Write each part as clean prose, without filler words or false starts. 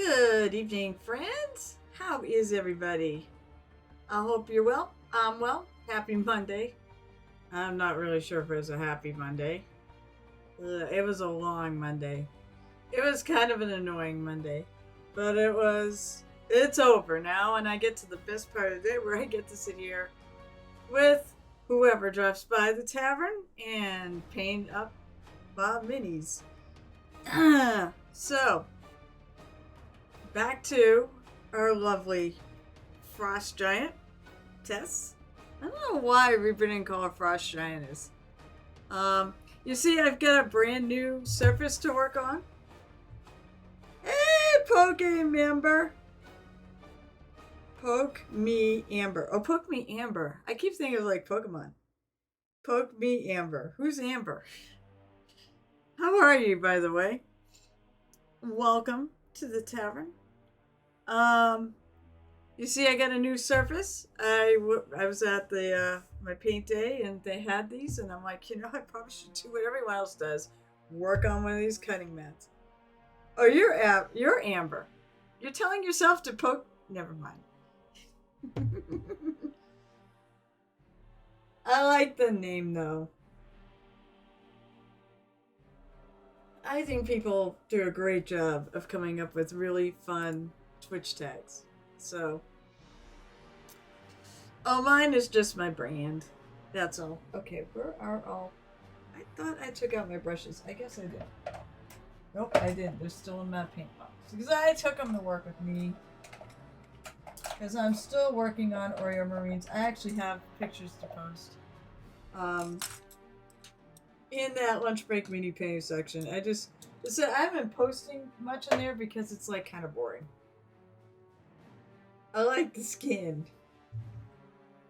Good evening, friends. How is everybody? I hope you're well. I'm well. Happy Monday. I'm not really sure if it was a happy Monday. It was a long Monday. It was kind of an annoying Monday, but it's over now, and I get to the best part of the day where I get to sit here with whoever drops by the tavern and paint up Bob Minis. So, back to our lovely frost giant, Tess. I don't know why Reaper didn't call her frost giantess. You see, I've got a brand new surface to work on. Hey, Poke Amber. Poke me Amber. Oh, Poke me Amber. I keep thinking of like Pokemon. Poke me Amber. Who's Amber? How are you, by the way? Welcome to the tavern. You see, I got a new surface. I was at the my paint day, and they had these, and I'm like, I probably should do what everyone else does: work on one of these cutting mats. Oh, you're Amber. You're telling yourself to poke. Never mind. I like the name though. I think people do a great job of coming up with really fun Twitch tags. So, mine is just my brand. That's all. Okay, where are all? I thought I took out my brushes. I guess I did. Nope, I didn't. They're still in my paint box. Because I took them to work with me. Because I'm still working on Oreo Marines. I actually have pictures to post. In that lunch break mini painting section. I haven't posting much in there because it's like kind of boring. I like the skin.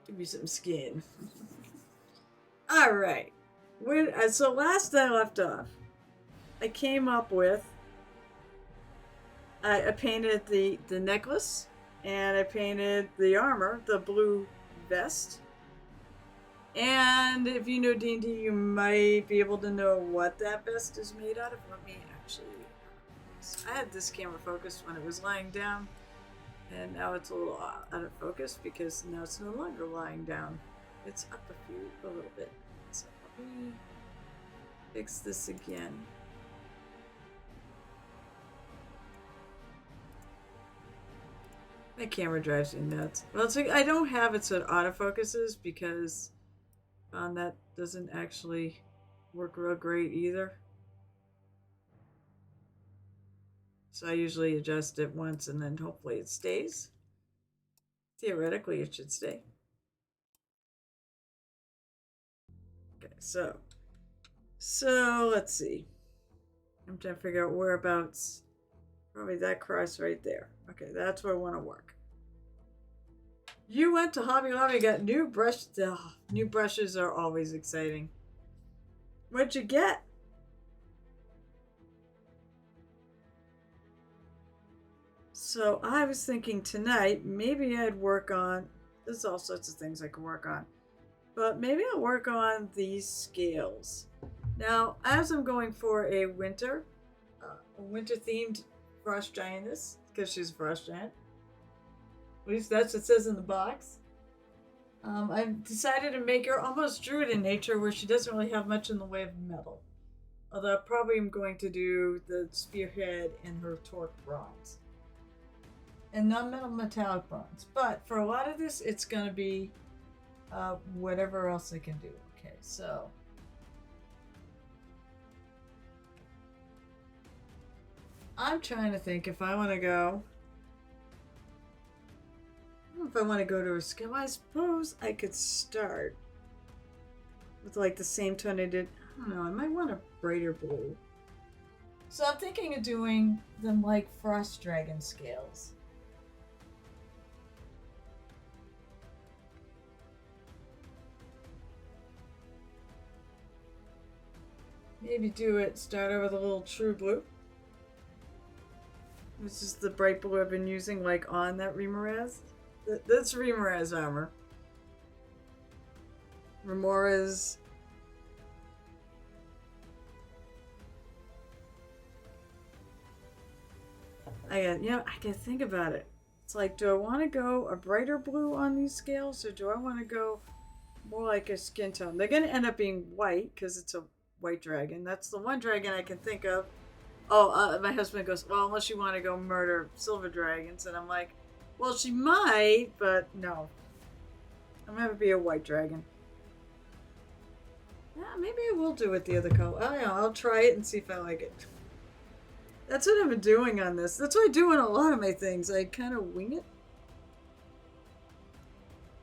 Give me some skin. All right. So last I left off, I came up with. I painted the necklace, and I painted the armor, the blue vest. And if you know D&D, you might be able to know what that vest is made out of. Let me actually. I had this camera focused when it was lying down. And now it's a little out of focus because now it's no longer lying down. It's up a little bit. So let me fix this again. My camera drives me nuts. Well, I don't have it so it autofocuses because that doesn't actually work real great either. So I usually adjust it once and then hopefully it stays. Theoretically, it should stay. Okay, so let's see. I'm trying to figure out whereabouts. Probably that cross right there. Okay, that's where I want to work. You went to Hobby Lobby, got new brushes. New brushes are always exciting. What'd you get? So I was thinking tonight, maybe I'd work on, there's all sorts of things I could work on, but maybe I'll work on these scales. Now, as I'm going for a winter themed frost giantess, because she's a frost giant, at least that's what it says in the box. I've decided to make her almost druid in nature, where she doesn't really have much in the way of metal. Although I probably am going to do the spearhead and her torque bronze. And non-metal metallic bronze. But for a lot of this, it's going to be whatever else I can do. Okay, so. I'm trying to think if I want to go. I don't know if I want to go to a scale. I suppose I could start with like the same tone I did. I don't know. I might want a brighter blue. So I'm thinking of doing them like frost dragon scales. Maybe start over with a little true blue. This is the bright blue I've been using like on that Remoraz. That's Remoraz armor. Remoraz. I can think about it. It's like, do I want to go a brighter blue on these scales, or do I want to go more like a skin tone? They're going to end up being white because it's a white dragon. That's the one dragon I can think of. Oh, my husband goes, well, unless you want to go murder silver dragons. And I'm like, well, she might, but no. I'm going to be a white dragon. Yeah, maybe I will do it the other color. I don't know, I'll try it and see if I like it. That's what I've been doing on this. That's what I do on a lot of my things. I kind of wing it.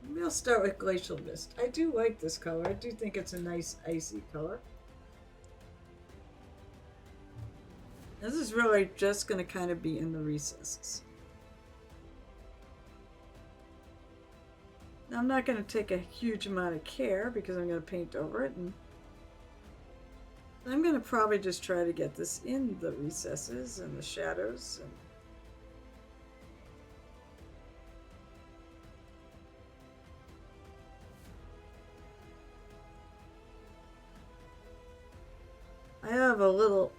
Maybe I'll start with Glacial Mist. I do like this color. I do think it's a nice icy color. This is really just going to kind of be in the recesses. Now, I'm not going to take a huge amount of care because I'm going to paint over it. And I'm going to probably just try to get this in the recesses and the shadows. I have a little,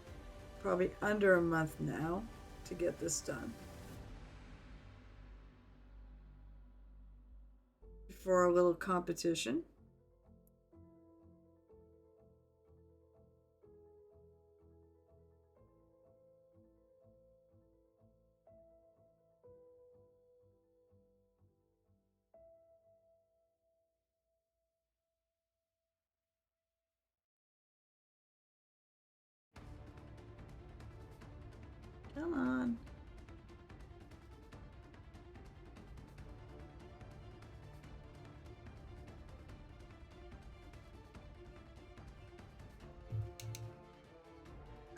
probably under a month now to get this done. For a little competition. Come on.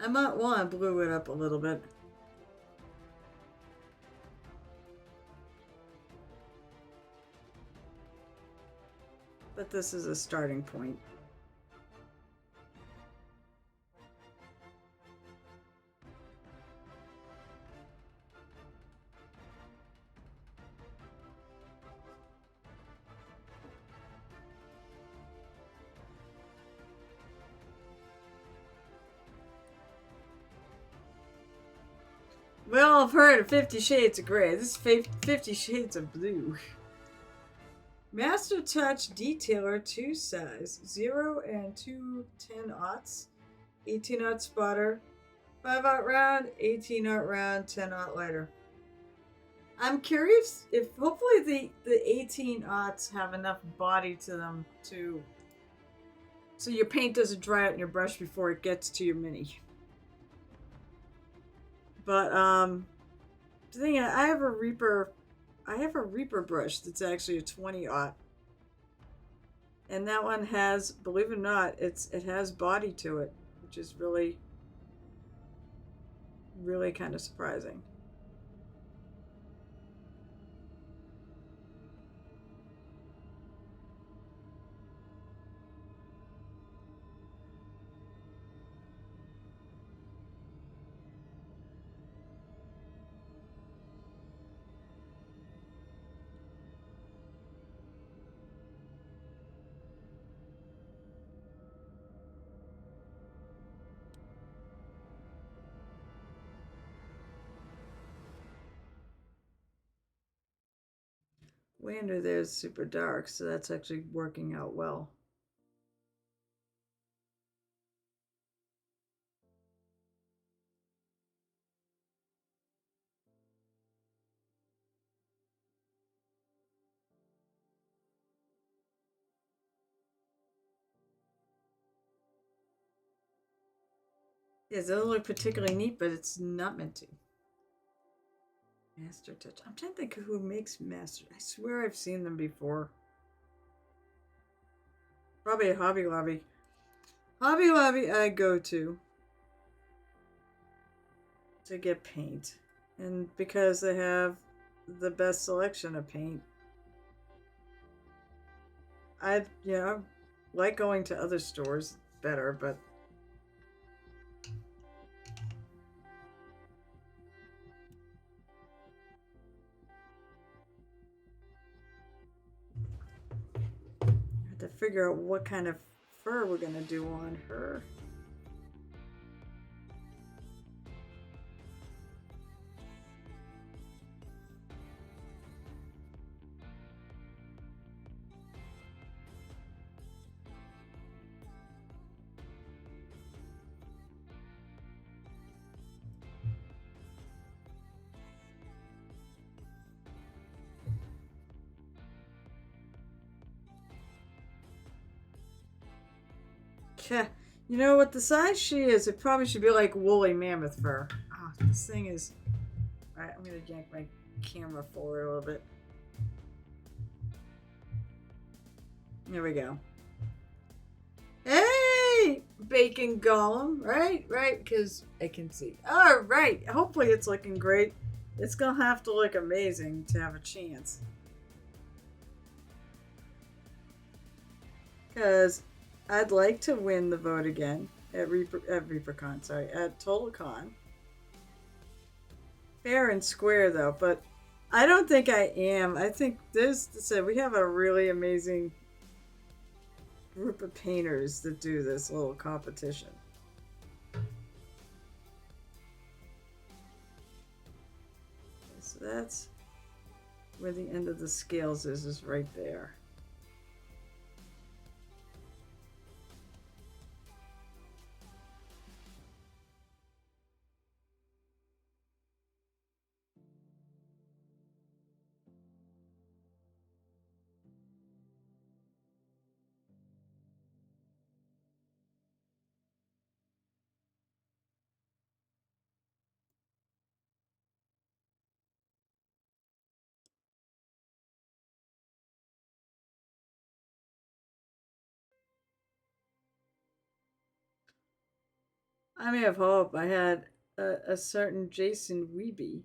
I might want to blue it up a little bit. But this is a starting point. Well, I've heard of 50 Shades of Grey. This is 50 Shades of Blue. Master Touch Detailer 2 size. 0 and 2 10-aughts. 18-aught spotter. 5-aught round. 18-aught round. 10-aught lighter. I'm curious if hopefully the 18-aughts have enough body to them to... so your paint doesn't dry out in your brush before it gets to your mini. But the thing is, I have a Reaper brush that's actually a 20-aught. And that one has, believe it or not, it has body to it, which is really, really kind of surprising. Way under there is super dark, so that's actually working out well. Yeah, it doesn't look particularly neat, but it's not meant to. Master Touch. I'm trying to think of who makes Master. I swear I've seen them before. Probably a Hobby Lobby. Hobby Lobby I go to get paint. And because they have the best selection of paint. I like going to other stores better, but to figure out what kind of fur we're going to do on her. Heh. You know, what the size she is, it probably should be like woolly mammoth fur. Oh, this thing is. Alright, I'm gonna yank my camera forward a little bit. There we go. Hey! Bacon Golem. Right? Right, because I can see. Alright, hopefully it's looking great. It's gonna have to look amazing to have a chance. Because I'd like to win the vote again at ReaperCon, sorry, at TotalCon. Fair and square though, but I don't think I am. I think we have a really amazing group of painters that do this little competition. So that's where the end of the scales is right there. I may have hope I had a certain Jason Weeby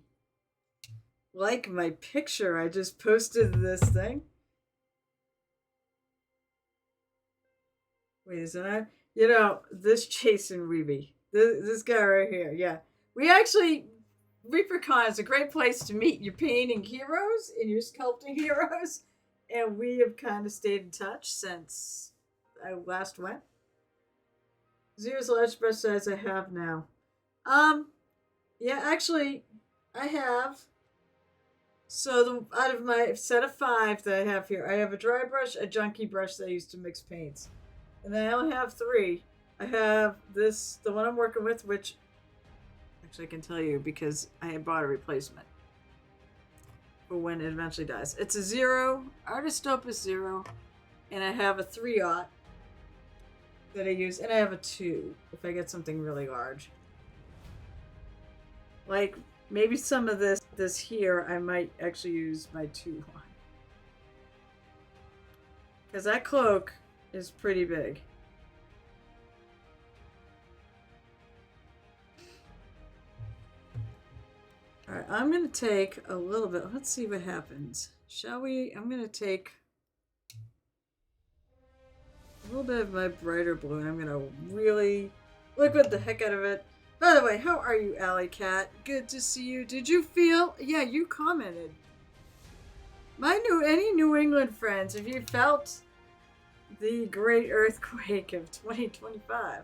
like my picture I just posted this thing. Wait, isn't it? You know, this Jason Weeby, this guy right here, yeah. We actually, ReaperCon is a great place to meet your painting heroes and your sculpting heroes, and we have kind of stayed in touch since I last went. Zero's the largest brush size I have now. Um, yeah, actually, I have. So out of my set of 5 that I have here, I have a dry brush, a junkie brush that I use to mix paints, and then I only have 3. I have the one I'm working with, which actually I can tell you because I had bought a replacement for when it eventually dies. It's a 0, Artist Opus 0, and I have a 3/0 that I use, and I have a 2 if I get something really large. Like maybe some of this here I might actually use my 2 on. Because that cloak is pretty big. Alright, I'm going to take a little bit. Let's see what happens. Shall we? I'm going to take a little bit of my brighter blue, and I'm going to really liquid the heck out of it. By the way, how are you, Alley Cat? Good to see you. Did you feel? Yeah, you commented. Any New England friends, if you felt the great earthquake of 2025,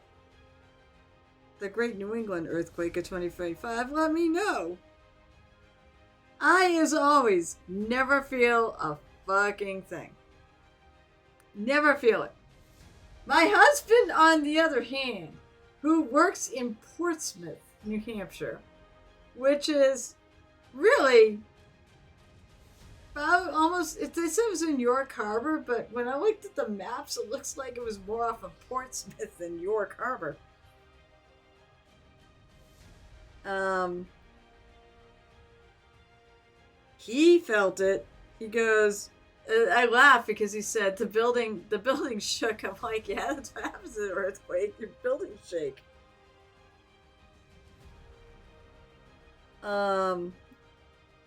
the great New England earthquake of 2025, let me know. I, as always, never feel a fucking thing. Never feel it. My husband, on the other hand, who works in Portsmouth, New Hampshire, which is really about almost, they said it was in York Harbor, but when I looked at the maps, it looks like it was more off of Portsmouth than York Harbor. He felt it. He goes, I laugh because he said the building shook. I'm like, yeah, that's what happens in an earthquake. Your buildings shake.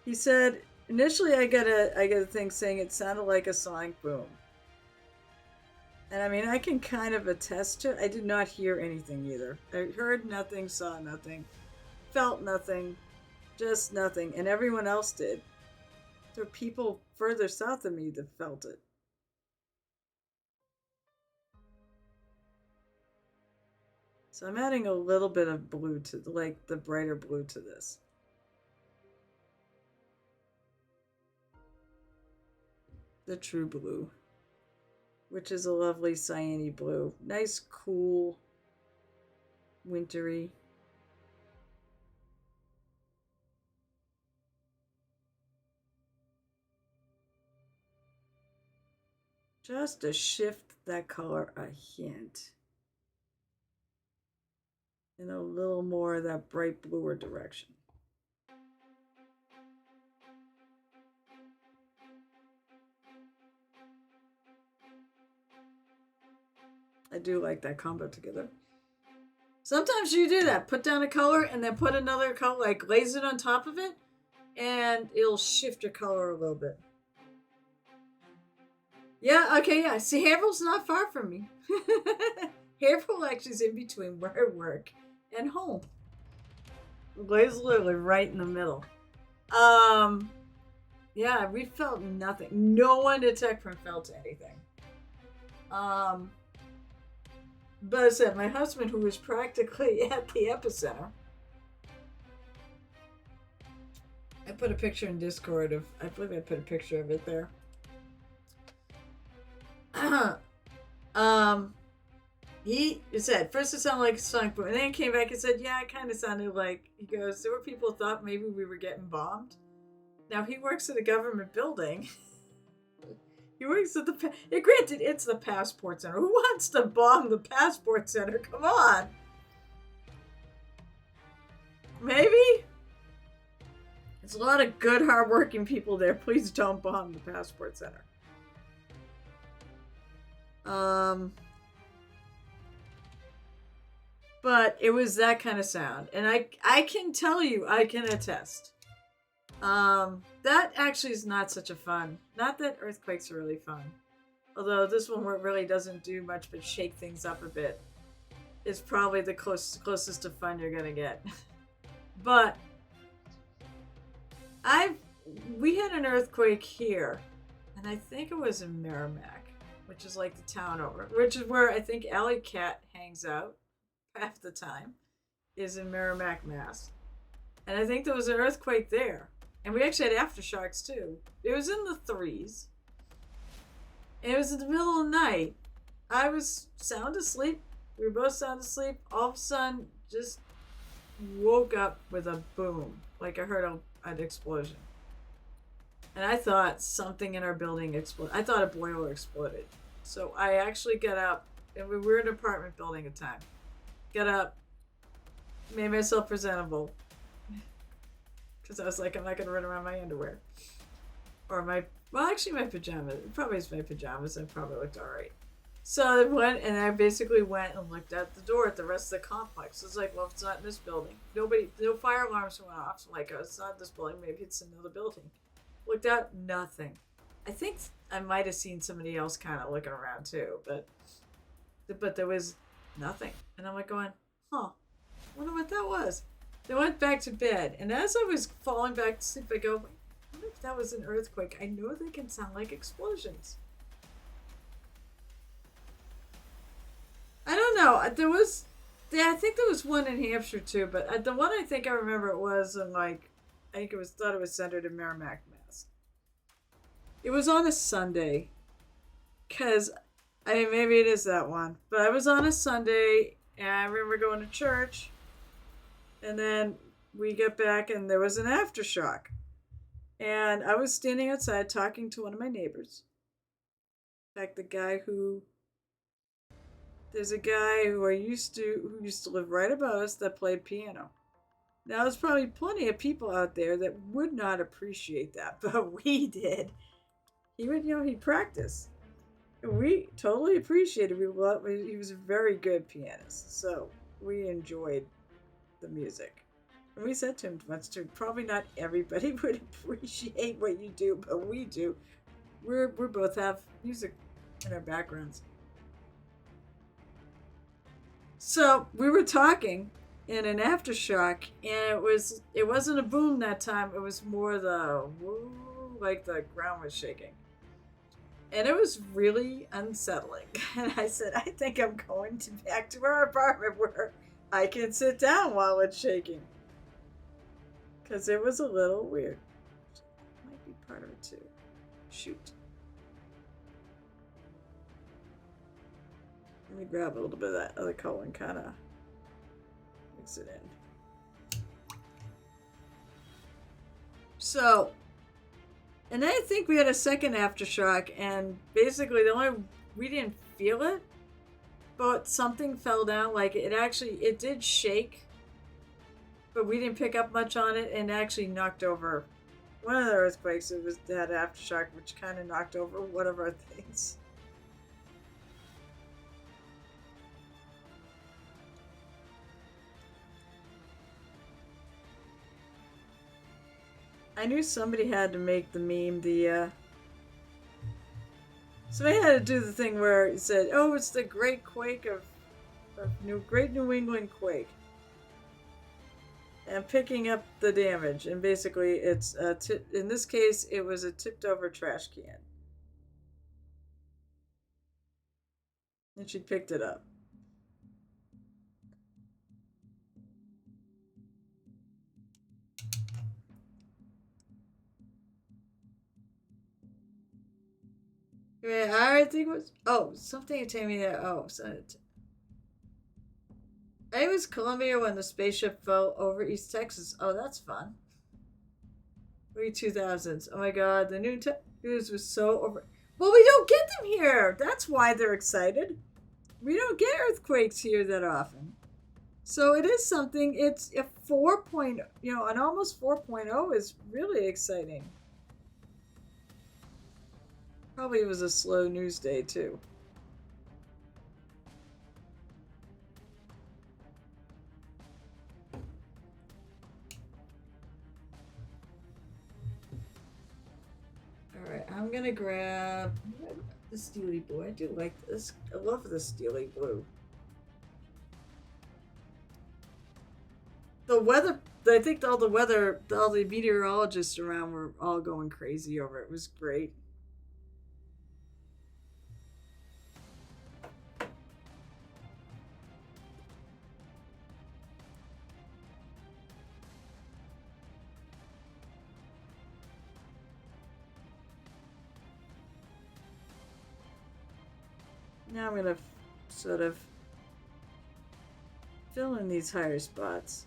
He said initially I got a thing saying it sounded like a sonic boom. And I mean, I can kind of attest to it. I did not hear anything either. I heard nothing, saw nothing, felt nothing, just nothing, and everyone else did. There were people further south of me that felt it. So I'm adding a little bit of blue to, like, the brighter blue to this. The true blue, which is a lovely cyany blue. Nice, cool, wintry. Just to shift that color a hint. in a little more of that bright bluer direction. I do like that combo together. Sometimes you do that. Put down a color and then put another color, like glaze it on top of it, and it'll shift your color a little bit. Yeah, okay, yeah. See, Haverhill's not far from me. Haverhill actually is in between where I work and home. Glaze literally right in the middle. Um, yeah, we felt nothing. No one at Tavern felt anything. Um, but I said, my husband, who was practically at the epicenter, I put a picture in Discord of, I believe I put a picture of it there. um, he said, first it sounded like a sonic boom, and then he came back and said, yeah, it kind of sounded like, he goes, there were people who thought maybe we were getting bombed. Now, he works at a government building. He works at granted, it's the Passport Center. Who wants to bomb the Passport Center? Come on. Maybe? There's a lot of good, hardworking people there. Please don't bomb the Passport Center. But it was that kind of sound. And I can tell you, I can attest. That actually is not such a fun. Not that earthquakes are really fun. Although this one really doesn't do much but shake things up a bit. Is probably the closest to fun you're gonna get. But we had an earthquake here, and I think it was in Merrimack, which is like the town over, which is where I think Alley Cat hangs out half the time, is in Merrimack, Mass. And I think there was an earthquake there. And we actually had aftershocks too. It was in the threes. And it was in the middle of the night. I was sound asleep. We were both sound asleep. All of a sudden, just woke up with a boom. Like I heard an explosion. And I thought something in our building exploded. I thought a boiler exploded. So I actually got up. And we were in an apartment building at the time. Got up. Made myself presentable. Because I was like, I'm not going to run around my underwear. Or my pajamas. It probably is my pajamas. I probably looked all right. So I basically went and looked at the door at the rest of the complex. It's like, well, if it's not in this building. No fire alarms went off. So I'm like, oh, it's not this building. Maybe it's another building. Looked out, nothing. I think I might have seen somebody else kind of looking around too. But there was nothing. And I'm like going, I wonder what that was. I went back to bed, and as I was falling back to sleep, I go, I wonder if that was an earthquake. I know they can sound like explosions. I don't know. I think there was one in Hampshire too, but the one I think I remember it was thought it was centered in Merrimack, Mass. It was on a Sunday, because maybe it is that one, but I was on a Sunday, and I remember going to church. And then we get back and there was an aftershock. And I was standing outside talking to one of my neighbors. In fact, there's a guy who used to live right above us that played piano. Now there's probably plenty of people out there that would not appreciate that, but we did. He'd practice. And we totally appreciated it. He was a very good pianist. So we enjoyed the music. And we said to him once too, probably not everybody would appreciate what you do, but we do. We both have music in our backgrounds. So we were talking in an aftershock, and it wasn't a boom that time. It was more the woo, like the ground was shaking. And it was really unsettling. And I said, I think I'm going back to our apartment where I can sit down while it's shaking. Because it was a little weird. Might be part of it too. Shoot. Let me grab a little bit of that other color and kind of mix it in. So, and then I think we had a second aftershock, and basically we didn't feel it. but something fell down. Like it did shake, but we didn't pick up much on it, and actually knocked over one of the earthquakes. It had aftershock, which kind of knocked over one of our things. I knew somebody had to make the meme. Somebody had to do the thing where it said, "Oh, it's the Great Quake of Great New England Quake," and picking up the damage. And basically, it's in this case, it was a tipped over trash can, and she picked it up. Yeah, I think it was. Oh, something told me that. Oh, so it was Columbia when the spaceship fell over East Texas. Oh, that's fun. Early 2000s. Oh my god, the new news was so over. Well, we don't get them here. That's why they're excited. We don't get earthquakes here that often. So it is something. It's a 4.0, an almost 4.0 is really exciting. Probably was a slow news day too. All right, I'm gonna grab the Steely Blue. I do like this. I love the Steely Blue. The weather. I think all the meteorologists around were all going crazy over it. It was great. Now I'm gonna sort of fill in these higher spots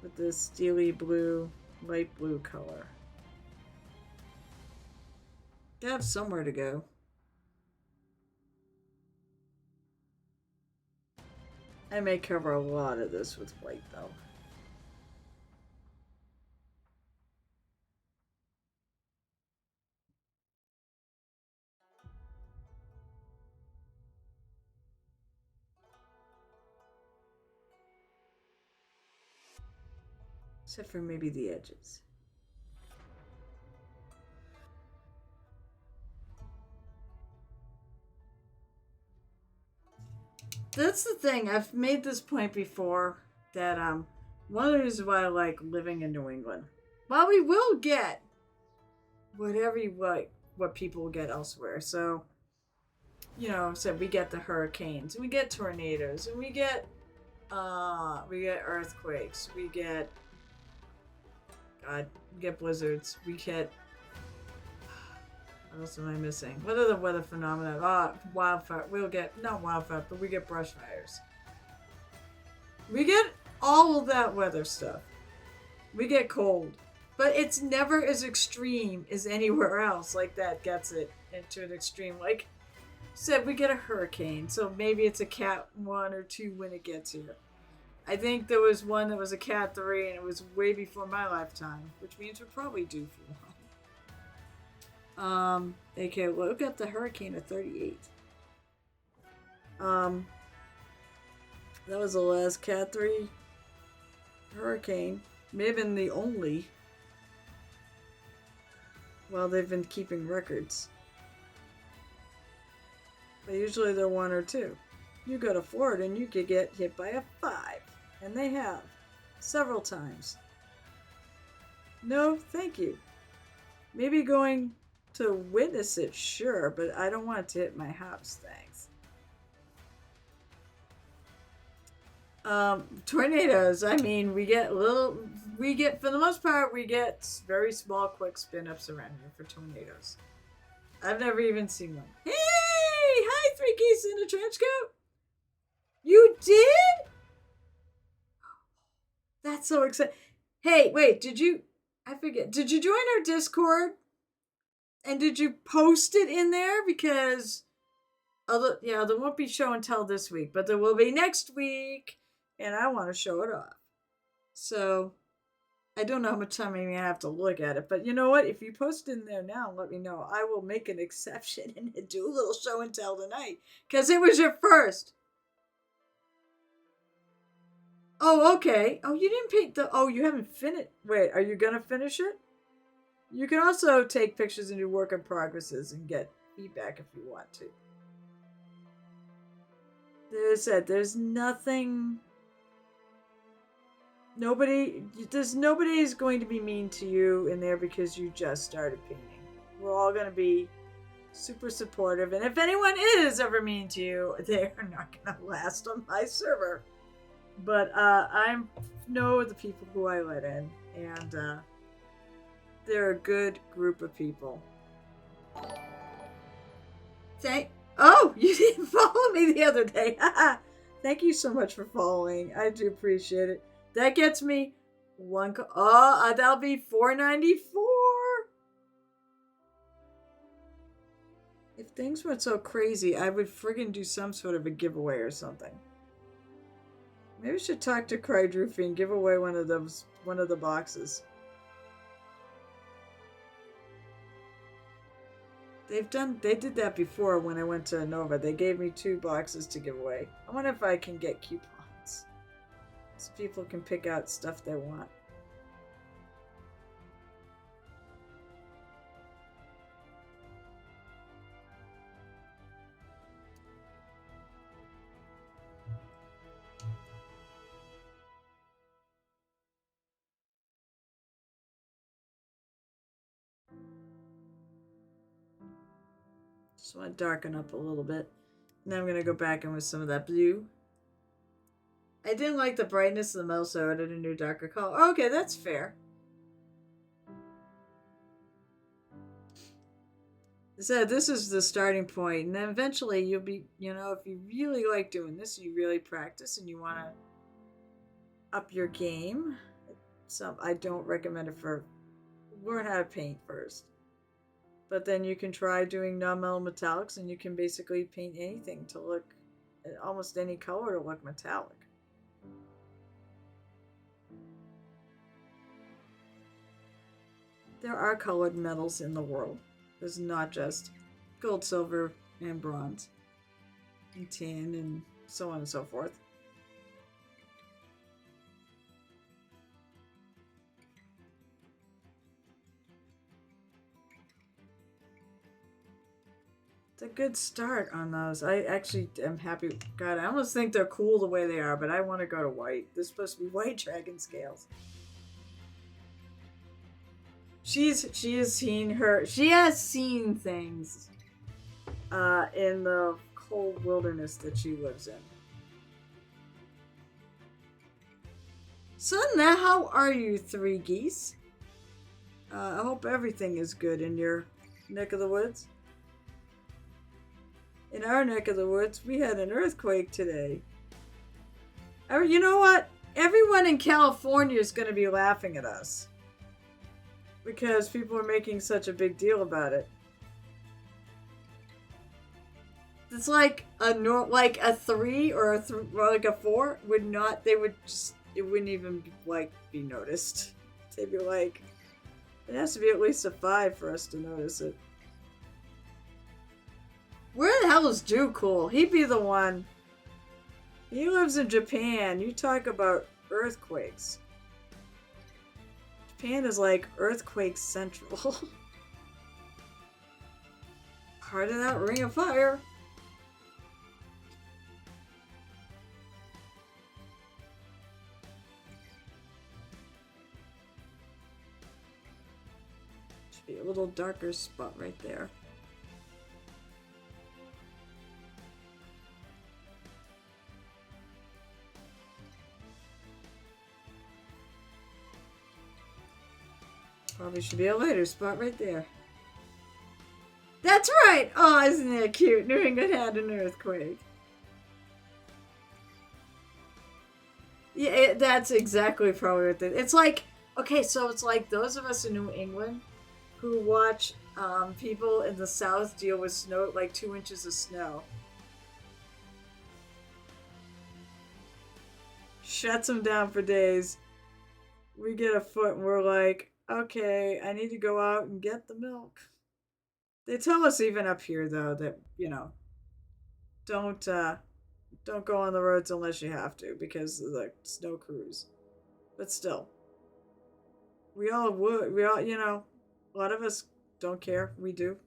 with this steely blue, light blue color. They have somewhere to go. I may cover a lot of this with white though. Except for maybe the edges. That's the thing. I've made this point before that one of the reasons why I like living in New England. While we will get whatever you like, what people will get elsewhere. So, so we get the hurricanes, and we get tornadoes, and we get earthquakes, we get blizzards, we get what else am I missing? What are the weather phenomena? Wildfire. We'll get not wildfire, but we get brush fires. We get all of that weather stuff. We get cold, but it's never as extreme as anywhere else. Like that gets it into an extreme. Like said, we get a hurricane, so maybe it's a cat 1 or 2 when it gets here. I think there was one that was a cat 3, and it was way before my lifetime, which means we're probably due for one. Okay, look at the hurricane of 38. That was the last cat 3 hurricane. May have been the only. Well, they've been keeping records. But usually they're 1 or 2. You go to Florida and you could get hit by a 5. And they have. Several times. No, thank you. Maybe going to witness it, sure, but I don't want it to hit my house, thanks. Tornadoes, I mean, for the most part, we get very small, quick spin-ups around here for tornadoes. I've never even seen one. Hey! Hi, 3 Geese in a trench coat! You did? That's so exciting. Hey, wait, I forget, did you join our Discord? And did you post it in there? Because Although, yeah, there won't be show and tell this week, but there will be next week, and I want to show it off. So I don't know how much time I'm gonna have to look at it, but you know what? If you post in there now, let me know. I will make an exception and do a little show and tell tonight because it was your first. Oh, okay. Oh, you didn't paint the. Oh, you haven't finished. Wait, are you gonna finish it? You can also take pictures and do work in progresses and get feedback if you want to. There's nothing. There's nobody is going to be mean to you in there because you just started painting. We're all going to be super supportive, and if anyone is ever mean to you, they are not going to last on my server. But I know the people who I let in, and they're a good group of people. Oh, you didn't follow me the other day. Thank you so much for following. I do appreciate it. That gets me one. That'll be $4.94. If things weren't so crazy, I would friggin' do some sort of a giveaway or something. Maybe I should talk to Crydroofy and give away one of the boxes. They did that before when I went to Nova. They gave me 2 boxes to give away. I wonder if I can get coupons so people can pick out stuff they want. Just want to darken up a little bit. Now I'm going to go back in with some of that blue. I didn't like the brightness of the metal, so I added a new darker color. Okay, that's fair. So this is the starting point, and then eventually you'll be, if you really like doing this, you really practice, and you want to up your game. I don't recommend it for learn how to paint first. But then you can try doing non-metal metallics, and you can basically paint anything to look, almost any color to look metallic. There are colored metals in the world. There's not just gold, silver, and bronze, and tin, and so on and so forth. It's a good start on those. I actually am happy. God, I almost think they're cool the way they are, but I want to go to white. They're supposed to be white dragon scales. She has seen things in the cold wilderness that she lives in. So now, how are you, 3 geese? I hope everything is good in your neck of the woods. In our neck of the woods, we had an earthquake today. You know what? Everyone in California is going to be laughing at us because people are making such a big deal about it. It's like a 3 or a 4 would not. They would just. It wouldn't even be noticed. They'd be like, it has to be at least a 5 for us to notice it. Where the hell is Drew cool? He'd be the one. He lives in Japan. You talk about earthquakes. Japan is like earthquake central. Part of that ring of fire. Should be a little darker spot right there. Probably should be a lighter spot right there. That's right! Oh, isn't that cute? New England had an earthquake. Yeah, that's exactly probably what it's like. Okay, so it's like those of us in New England who watch people in the South deal with snow, like 2 inches of snow. shuts them down for days. We get a foot and we're like, okay, I need to go out and get the milk. They tell us even up here though that, don't go on the roads unless you have to because of the snow cruise. But still, we all would. We all, a lot of us don't care. We do.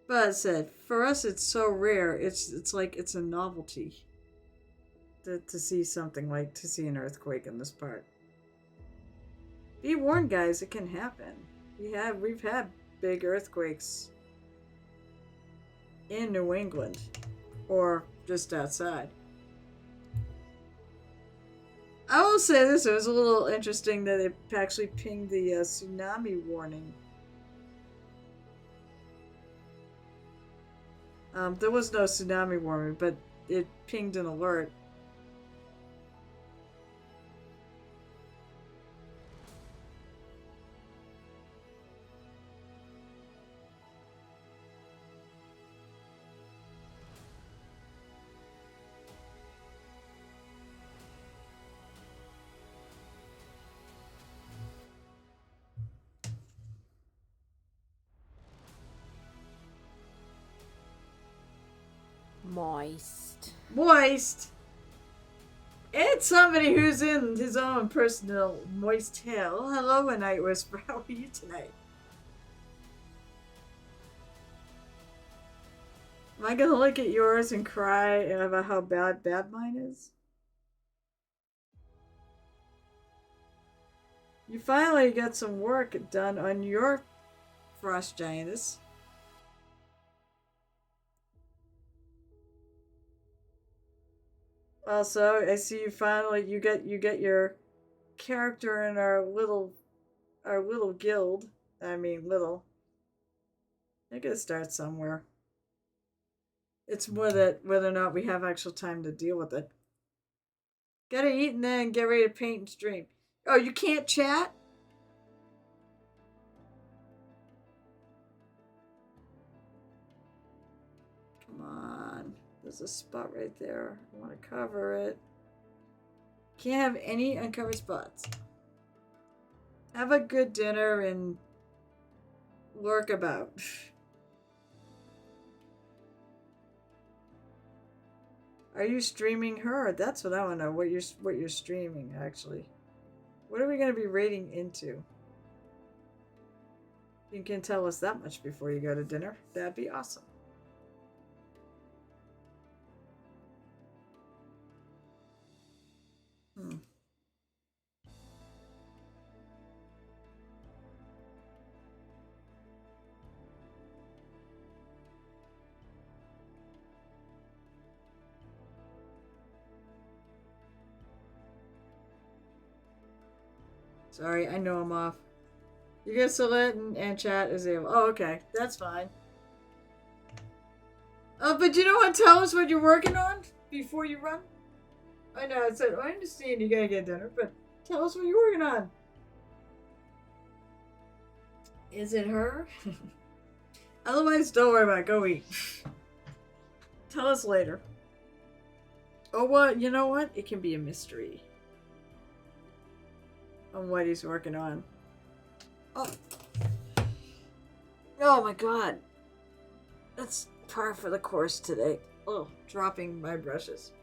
But as I said, for us, it's so rare. It's like it's a novelty to see something like to see an earthquake in this part. Be warned, guys, it can happen. We've had big earthquakes in New England or just outside. I will say this: it was a little interesting that it actually pinged the tsunami warning. There was no tsunami warning, but it pinged an alert. Moist. It's somebody who's in his own personal moist hell. Hello, a night whisper. How are you tonight? Am I gonna look at yours and cry about how bad mine is? You finally got some work done on your frost giantess. Also, I see you finally you get your character in our little guild. I mean little. I gotta start somewhere. It's more that whether or not we have actual time to deal with it. Gotta eat and then get ready to paint and stream. Oh, you can't chat? Come on. There's a spot right there. I want to cover it. Can't have any uncovered spots. Have a good dinner and lurk about. Are you streaming her? That's what I want to know. What you're streaming actually. What are we going to be raiding into? You can tell us that much before you go to dinner. That'd be awesome. Sorry, I know I'm off. You get select and chat is able. Oh, okay. That's fine. Oh, but you know what? Tell us what you're working on before you run. I know. I understand you gotta get dinner, but tell us what you're working on. Is it her? Otherwise, don't worry about it. Go eat. Tell us later. Oh, what? You know what? It can be a mystery on what he's working on. Oh. Oh my god. That's par for the course today. Oh, dropping my brushes.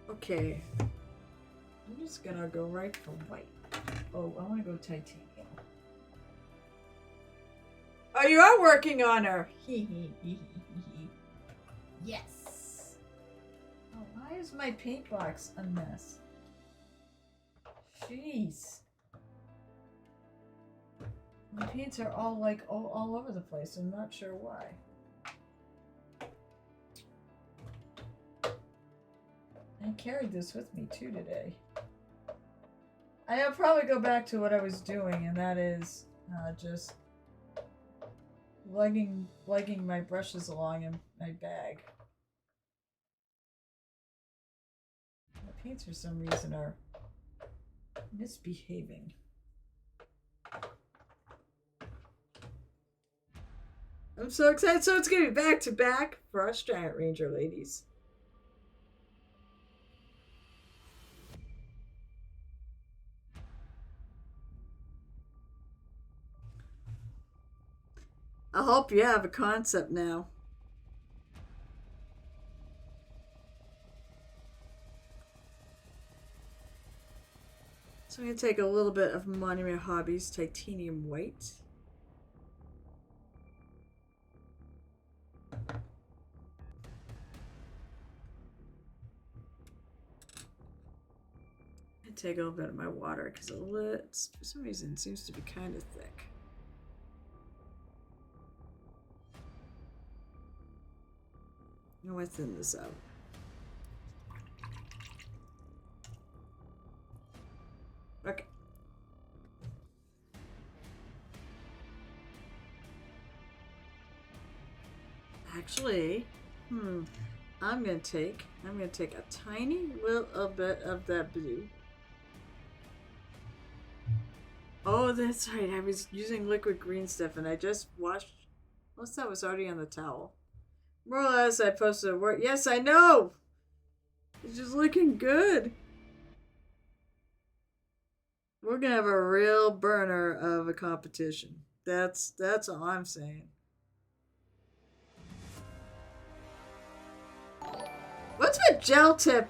Okay. I'm just gonna go right for white. Oh, I want to go titanium. Oh, you are working on her. Yes. is my paint box a mess? Jeez. My paints are all like all over the place. I'm not sure why. I carried this with me too today. I'll probably go back to what I was doing, and that is just lugging my brushes along in my bag. My paints for some reason are misbehaving. I'm so excited. So it's going to be back to back Frost Giant Ranger ladies. I hope you have a concept now. So I'm going to take a little bit of Monument Hobbies Titanium White. And take a little bit of my water because for some reason it seems to be kind of thick. I'm going to thin this out. Okay. Actually, I'm gonna take a tiny little bit of that blue. Oh, that's right. I was using liquid green stuff, and I just washed. Most of that was already on the towel. More or less, I posted a word. Yes, I know. It's just looking good. We're gonna have a real burner of a competition. That's all I'm saying. What's with Gel Tip,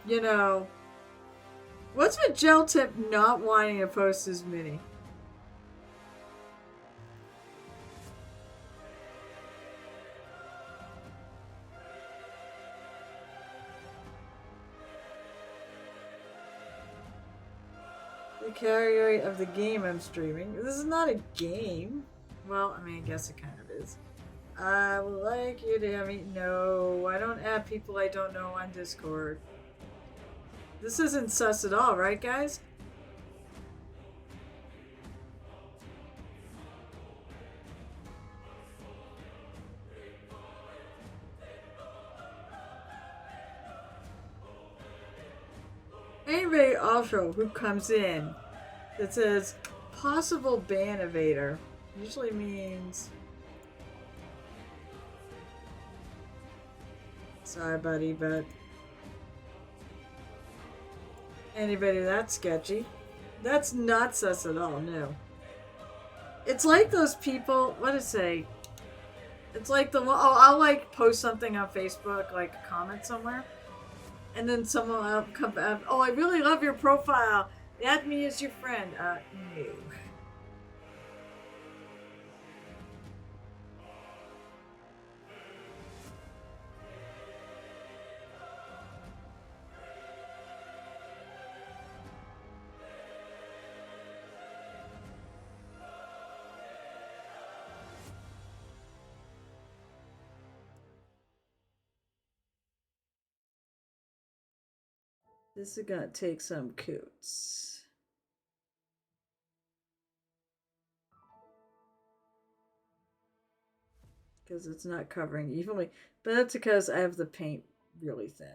What's with Gel Tip not wanting to post his mini? The category of the game I'm streaming. This is not a game. Well, I mean, I guess it kind of is. I would like you to have me. No, I don't add people I don't know on Discord. This isn't sus at all, right, guys? Anybody also who comes in that says possible ban evader usually means sorry buddy, but anybody that's sketchy. That's not sus at all, no. It's like those people, what to say? It's like I'll like post something on Facebook, like a comment somewhere. And then someone will come back, oh, I really love your profile. Add me as your friend. No. This is gonna take some coats. Because it's not covering evenly. But that's because I have the paint really thin.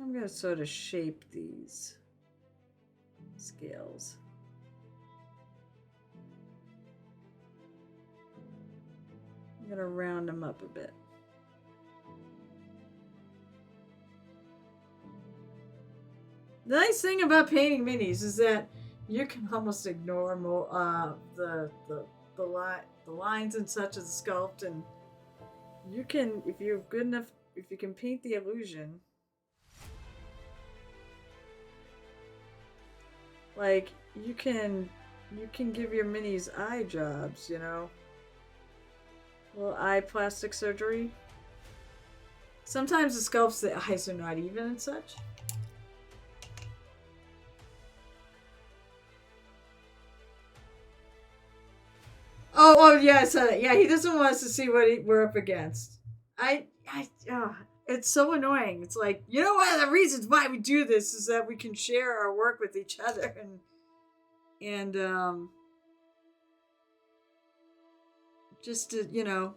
I'm going to sort of shape these scales. I'm going to round them up a bit. The nice thing about painting minis is that you can almost ignore the the lines and such of the sculpt, and you can, if you're good enough, if you can paint the illusion, like you can give your minis eye jobs, you know, little eye plastic surgery. Sometimes the sculpts, the eyes are not even and such. Oh yeah, I said it. Yeah, he doesn't want us to see what we're up against. It's so annoying. It's like, you know, one of the reasons why we do this is that we can share our work with each other, and just to, you know.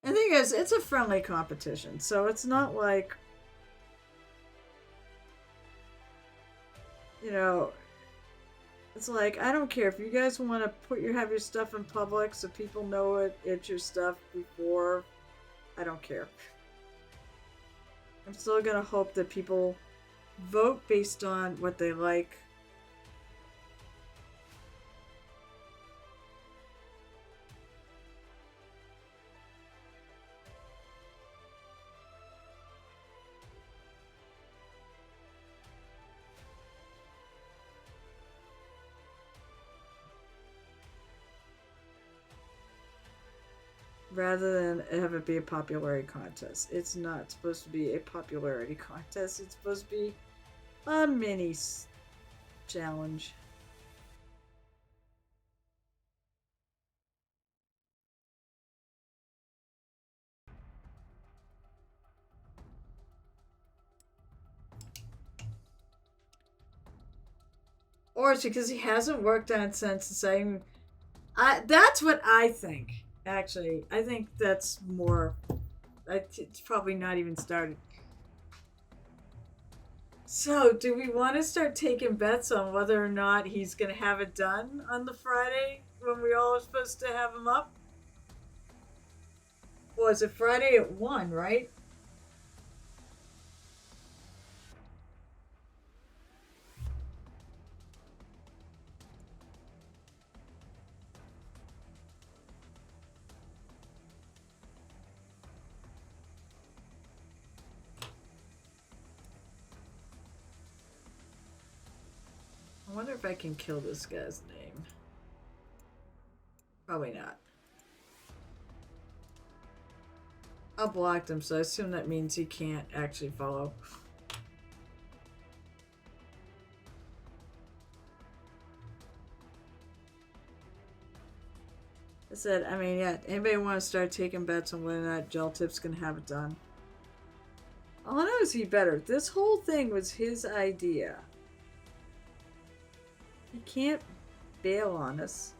The thing is, it's a friendly competition, so it's not like, you know, it's like, I don't care if you guys want to have your stuff in public so people know it's your stuff before. I don't care. I'm still gonna hope that people vote based on what they like. Rather than have it be a popularity contest. It's not supposed to be a popularity contest. It's supposed to be a mini challenge. Or it's because he hasn't worked on it since saying. That's what I think. Actually, I think that's more. It's probably not even started. So, do we want to start taking bets on whether or not he's going to have it done on the Friday when we all are supposed to have him up? Well, is it Friday at 1, right? I wonder if I can kill this guy's name. Probably not. I blocked him, so I assume that means he can't actually follow. I said, I mean, yeah, anybody want to start taking bets on whether or not Gel Tip's going to have it done? All I know is he better. This whole thing was his idea. He can't bail on us.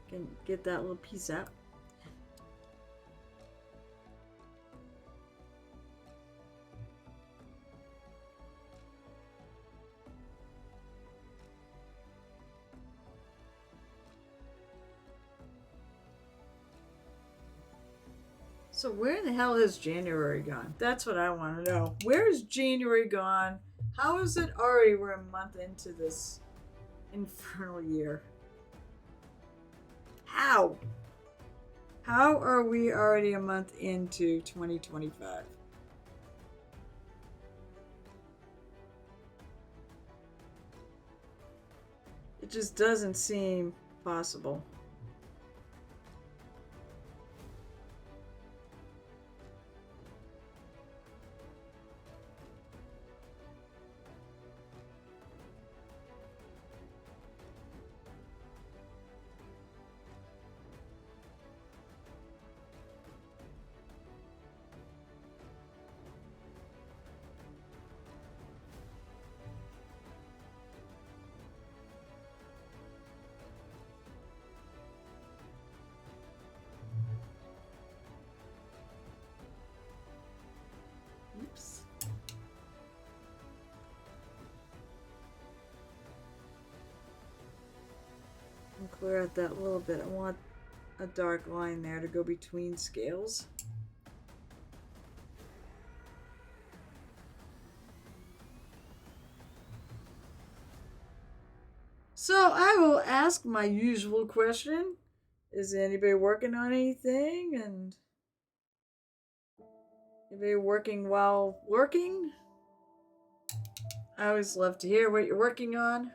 Can get that little piece out. So where in the hell has January gone? That's what I want to know. Where is January gone? How is it already we're a month into this infernal year? How? How are we already a month into 2025? It just doesn't seem possible. Oops. And clear out that little bit. I want a dark line there to go between scales. So I will ask my usual question. Is anybody working on anything? And anybody working while working? I always love to hear what you're working on.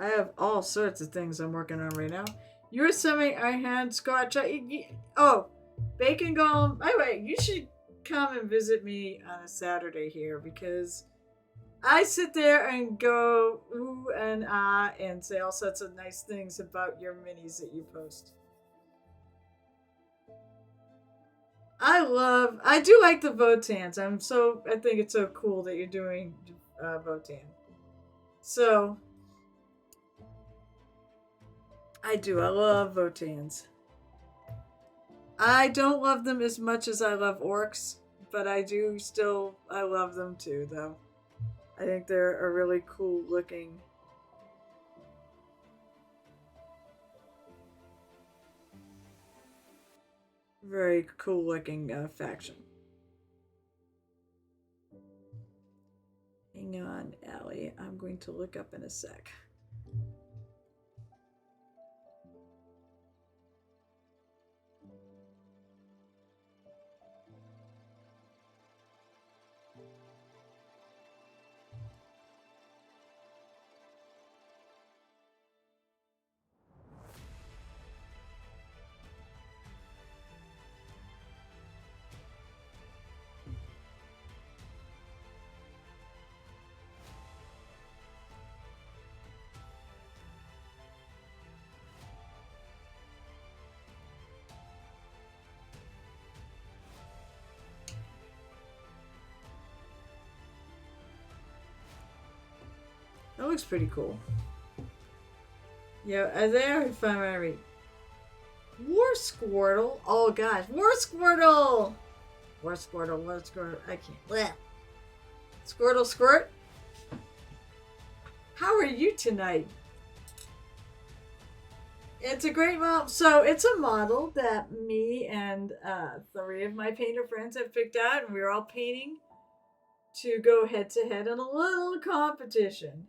I have all sorts of things I'm working on right now. You're assuming I had scotch. Oh, bacon golem. By the way, you should come and visit me on a Saturday here because I sit there and go ooh and ah and say all sorts of nice things about your minis that you post. I do like the Votans. I think it's so cool that you're doing Votan. So, I love Votans. I don't love them as much as I love orcs, but I love them too, though. I think they're a really cool looking. Very cool looking faction. Hang on, Allie. I'm going to look up in a sec. That looks pretty cool. Yeah, there I found my read. War Squirtle? Oh gosh, War Squirtle! War Squirtle, War Squirtle. I can't. Bleh. Squirtle Squirt? How are you tonight? It's a great model. So it's a model that me and three of my painter friends have picked out, and we were all painting to go head to head in a little competition.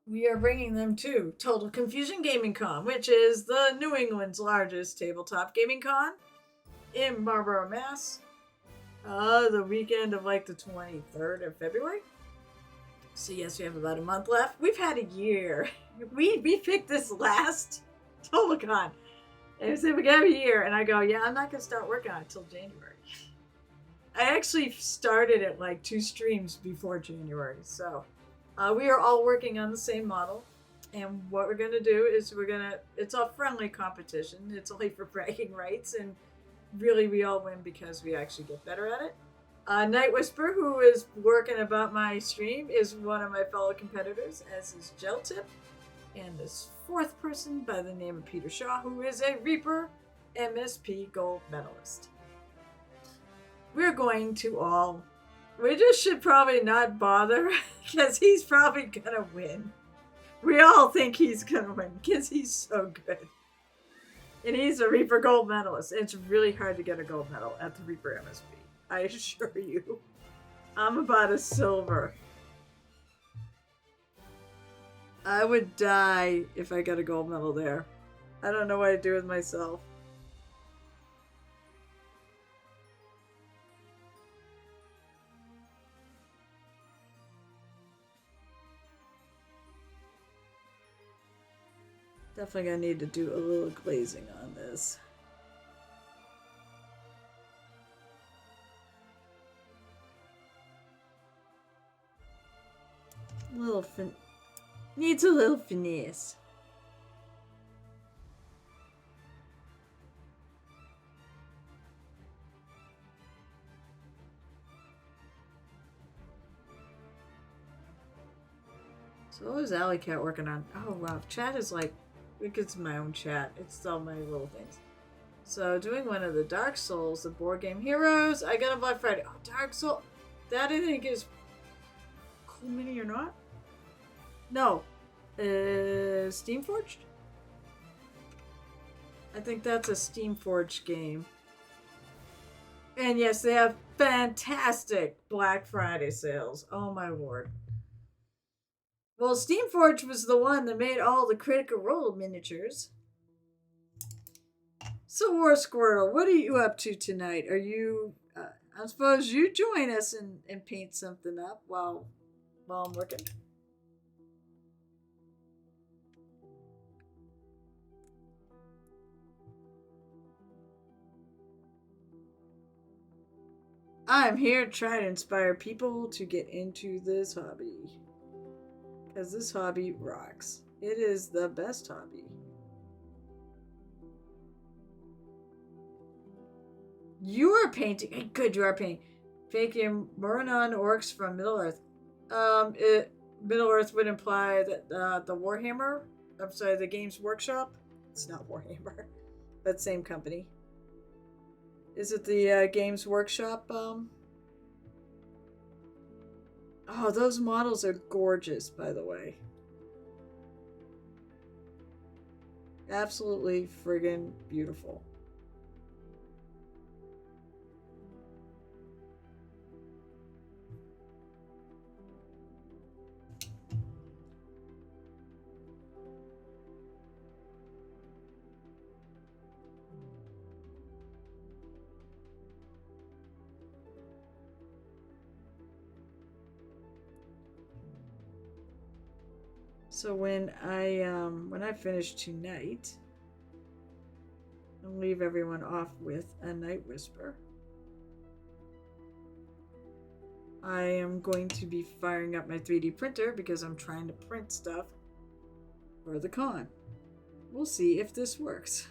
We are bringing them to Total Confusion Gaming Con, which is the New England's largest tabletop gaming con in Marlborough, Mass. The weekend of like the 23rd of February. So yes, we have about a month left. We've had a year. We picked this last TotalCon. And we said we got a year, and I go, yeah, I'm not gonna start working on it till January. I actually started at like 2 streams before January, so we are all working on the same model. And what we're gonna do is it's a friendly competition. It's only for bragging rights, and really we all win because we actually get better at it. Night Whisper, who is working about my stream, is one of my fellow competitors, as is Gel Tip. And this fourth person by the name of Peter Shaw, who is a Reaper MSP gold medalist. We're going to all. We just should probably not bother because he's probably gonna win. We all think he's gonna win because he's so good. And he's a Reaper gold medalist. And it's really hard to get a gold medal at the Reaper MSP. I assure you. I'm about a silver. I would die if I got a gold medal there. I don't know what I'd do with myself. Definitely gonna need to do a little glazing on this. Needs a little finesse. So what was Alley Cat working on? Oh wow, chat is like, it's my own chat. It's all my little things. So doing one of the Dark Souls, the board game heroes. I got a Black Friday. Oh, Dark Soul. That I think is cool mini or not? No. Steamforged? I think that's a Steamforged game. And yes, they have fantastic Black Friday sales. Oh my word. Well, Steamforged was the one that made all the Critical Role miniatures. So, War Squirtle, what are you up to tonight? Are you... I suppose you join us and paint something up while I'm working. I'm here to try to inspire people to get into this hobby. Because this hobby rocks. It is the best hobby. You are painting. Good, you are painting. Faking Muranon orcs from Middle Earth. Middle Earth would imply that the Warhammer. I'm sorry, the Games Workshop. It's not Warhammer, but same company. Is it the Games Workshop? Oh, those models are gorgeous, by the way. Absolutely friggin' beautiful. So when I finish tonight, I'll leave everyone off with a Night Whisper. I am going to be firing up my 3D printer because I'm trying to print stuff for the con. We'll see if this works.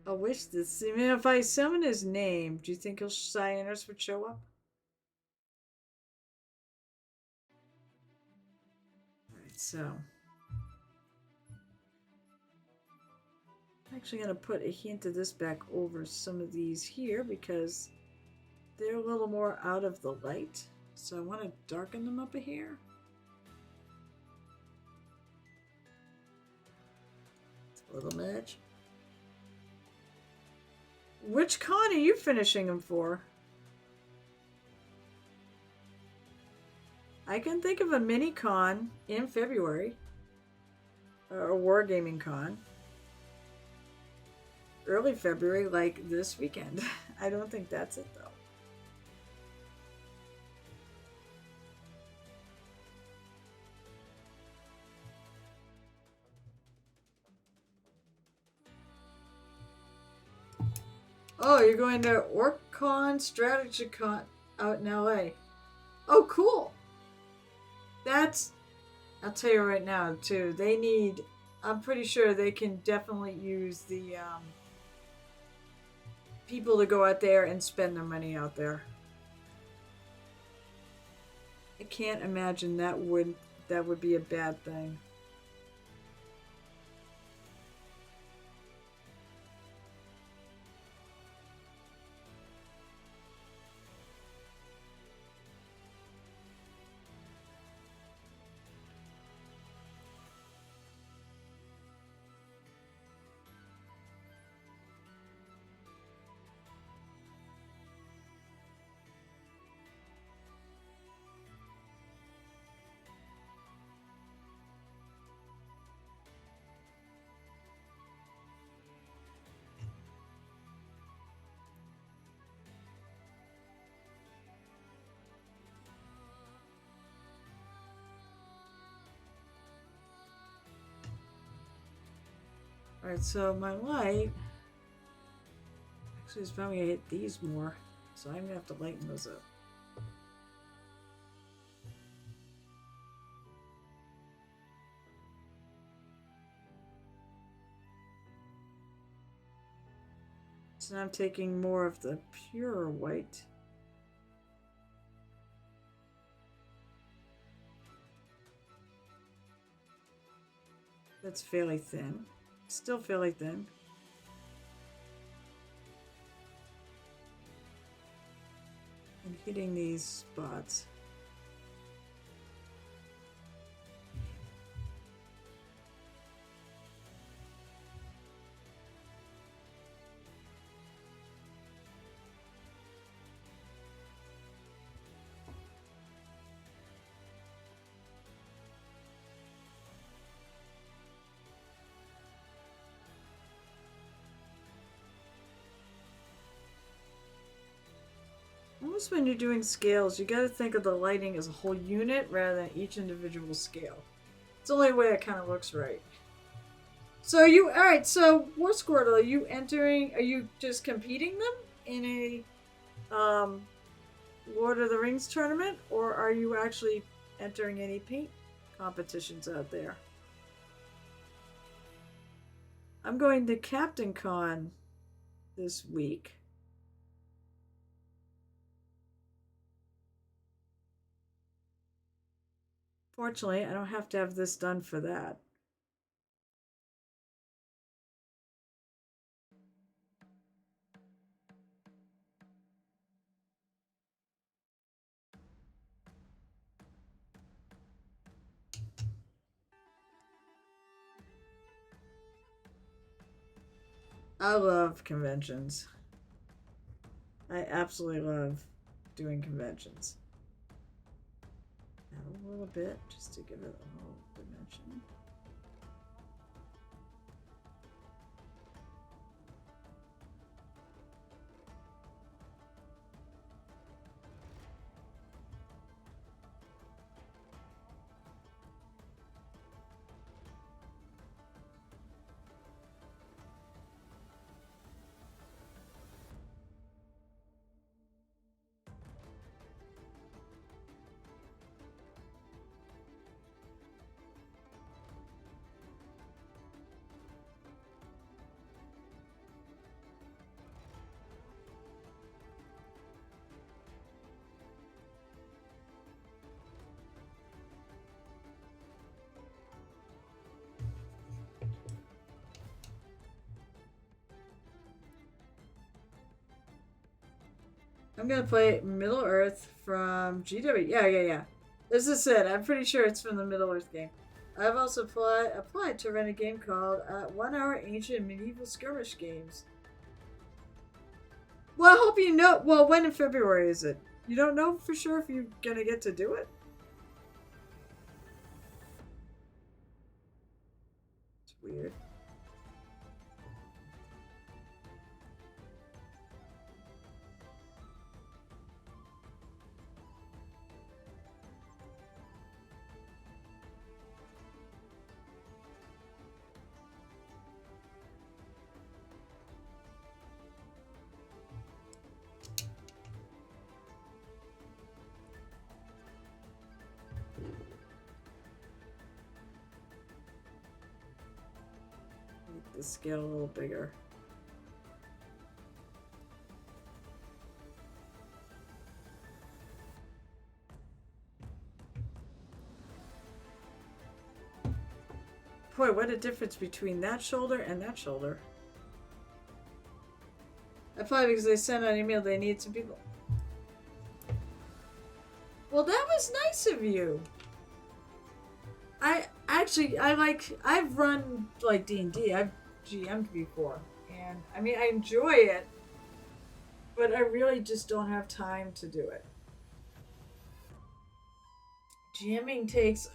I wish this. I mean, if I summon his name, do you think Cyanus would show up? Alright, so. I'm actually going to put a hint of this back over some of these here because they're a little more out of the light. So I want to darken them up a hair. It's a little much. Which con are you finishing them for? I can think of a mini con in February. A wargaming con. Early February, like this weekend. I don't think that's it though. Oh, you're going to OrcCon, StrategyCon out in LA. Oh, cool. That's, I'll tell you right now, too. They need I'm pretty sure they can definitely use the people to go out there and spend their money out there. I can't imagine that would be a bad thing. Alright, so my light. Actually, it's probably gonna hit these more. So I'm gonna have to lighten those up. So now I'm taking more of the pure white. That's fairly thin. Still fairly thin. And hitting these spots. Almost when you're doing scales, you gotta think of the lighting as a whole unit rather than each individual scale. It's the only way it kind of looks right. So are you alright? So War Squirtle, are you entering? Are you just competing them in a Lord of the Rings tournament, or are you actually entering any paint competitions out there? I'm going to Captain Con this week. Fortunately, I don't have to have this done for that. I love conventions. I absolutely love doing conventions. Add a little bit just to give it a little dimension. I'm gonna play Middle Earth from GW. Yeah. This is it. I'm pretty sure it's from the Middle Earth game. I've also applied to run a game called 1 Hour Ancient Medieval Skirmish Games. Well, I hope you know. Well, when in February is it? You don't know for sure if you're gonna get to do it? It's weird. the scale a little bigger. Boy, what a difference between that shoulder and that shoulder. That's probably because they sent out an email they need some people. Well, that was nice of you. I've run like D&D. I've GM'd before, and I mean I enjoy it, but I really just don't have time to do it. GMing takes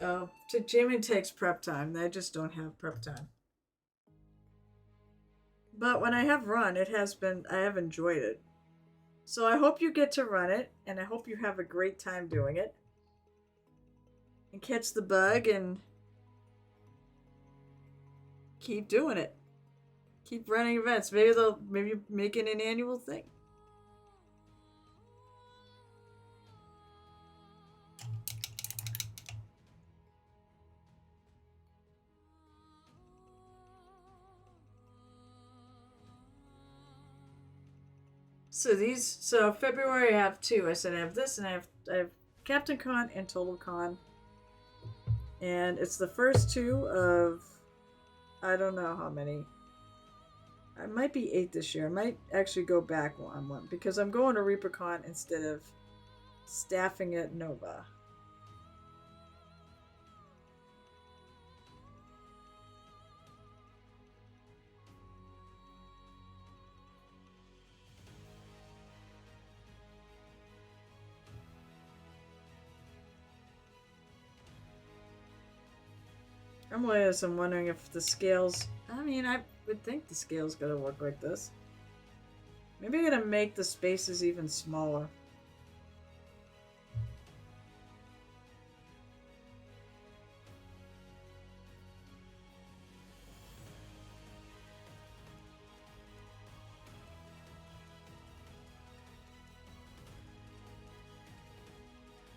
prep time. And I just don't have prep time. But when I have run, I have enjoyed it. So I hope you get to run it, and I hope you have a great time doing it. And catch the bug and keep doing it. Keep running events. Maybe make it an annual thing. So February I have two. I said I have this and I have Captain Con and Total Con. And it's the first two of I don't know how many. I might be 8 this year. I might actually go back on one because I'm going to ReaperCon instead of staffing at Nova. I'm wondering if the scales. I mean, I would think the scale's gonna work like this. Maybe I'm gonna make the spaces even smaller.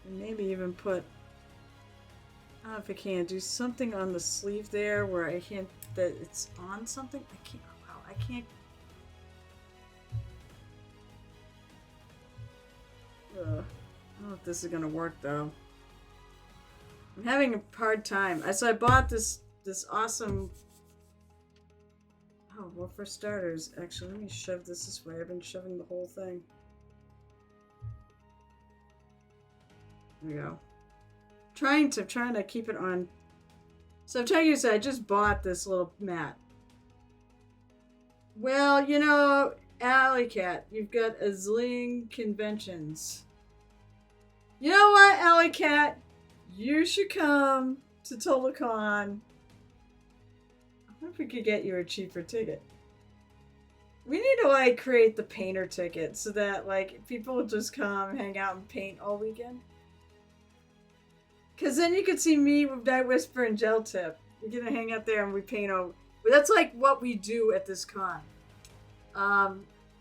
And maybe even put. I don't know if I can do something on the sleeve there where I can't that it's on something. I can't. Wow, I can't. I don't know if this is gonna work though. I'm having a hard time. I bought this awesome. Oh well, for starters, actually, let me shove this way. I've been shoving the whole thing. There we go. Trying to keep it on. So I'm telling you, I just bought this little mat. Well, you know, Alley Cat, you've got a zillion conventions. You know what, Alley Cat? You should come to TotalCon. I wonder if we could get you a cheaper ticket. We need to like create the painter ticket so that like people just come hang out and paint all weekend. Cause then you could see me with Night Whisper and Gel Tip. We're gonna hang out there and we paint over. But that's like what we do at this con. I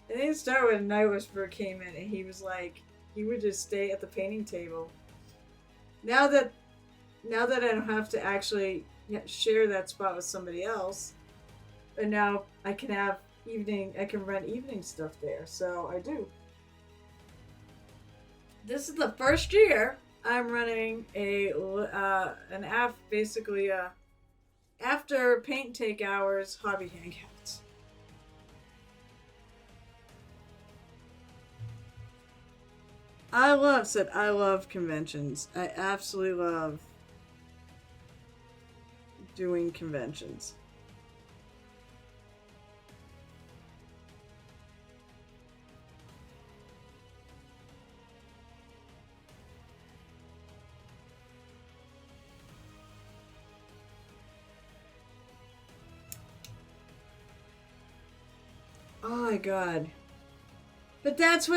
think it started when Night Whisper came in and he was like, he would just stay at the painting table. Now that I don't have to actually share that spot with somebody else, and now I can run evening stuff there. So I do. This is the first year I'm running basically after paint take hours hobby hangouts. I love conventions. I absolutely love doing conventions. Oh my god. But that's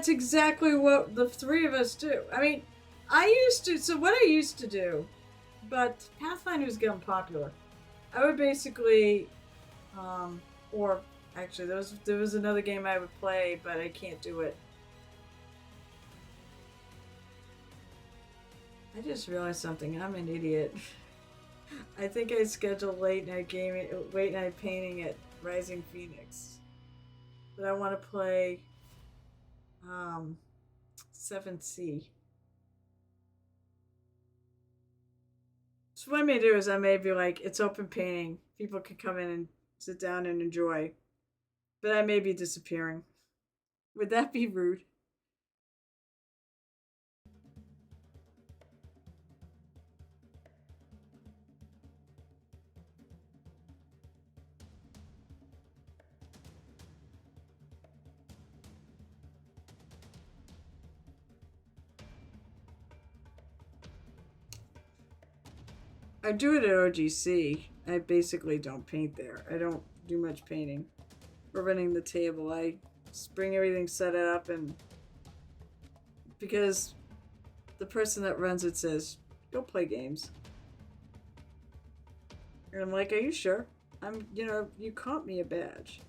exactly what the three of us do. I mean, what I used to do, but Pathfinder was getting popular. I would basically, or actually there was another game I would play, but I can't do it. I just realized something. I'm an idiot. I think I scheduled late night painting at Rising Phoenix, but I want to play um, 7C. So what I may do is I may be like, it's open painting. People can come in and sit down and enjoy, but I may be disappearing. Would that be rude? I do it at OGC. I basically don't paint there. I don't do much painting. We're running the table. I just bring everything set up, and because the person that runs it says, go play games. And I'm like, are you sure? You comp me a badge.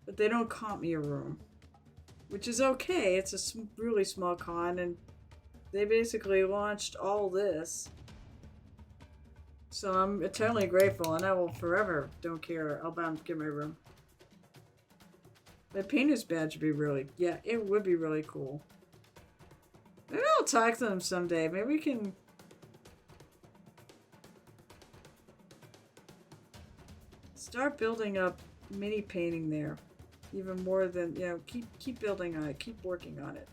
But they don't comp me a room. Which is okay. It's a really small con, and they basically launched all this. So I'm eternally grateful, and I will forever don't care. I'll bound get my room. My painter's badge would be really, yeah, it would be really cool. Maybe I'll talk to them someday. Maybe we can start building up mini painting there. Even more than, keep building on it. Keep working on it.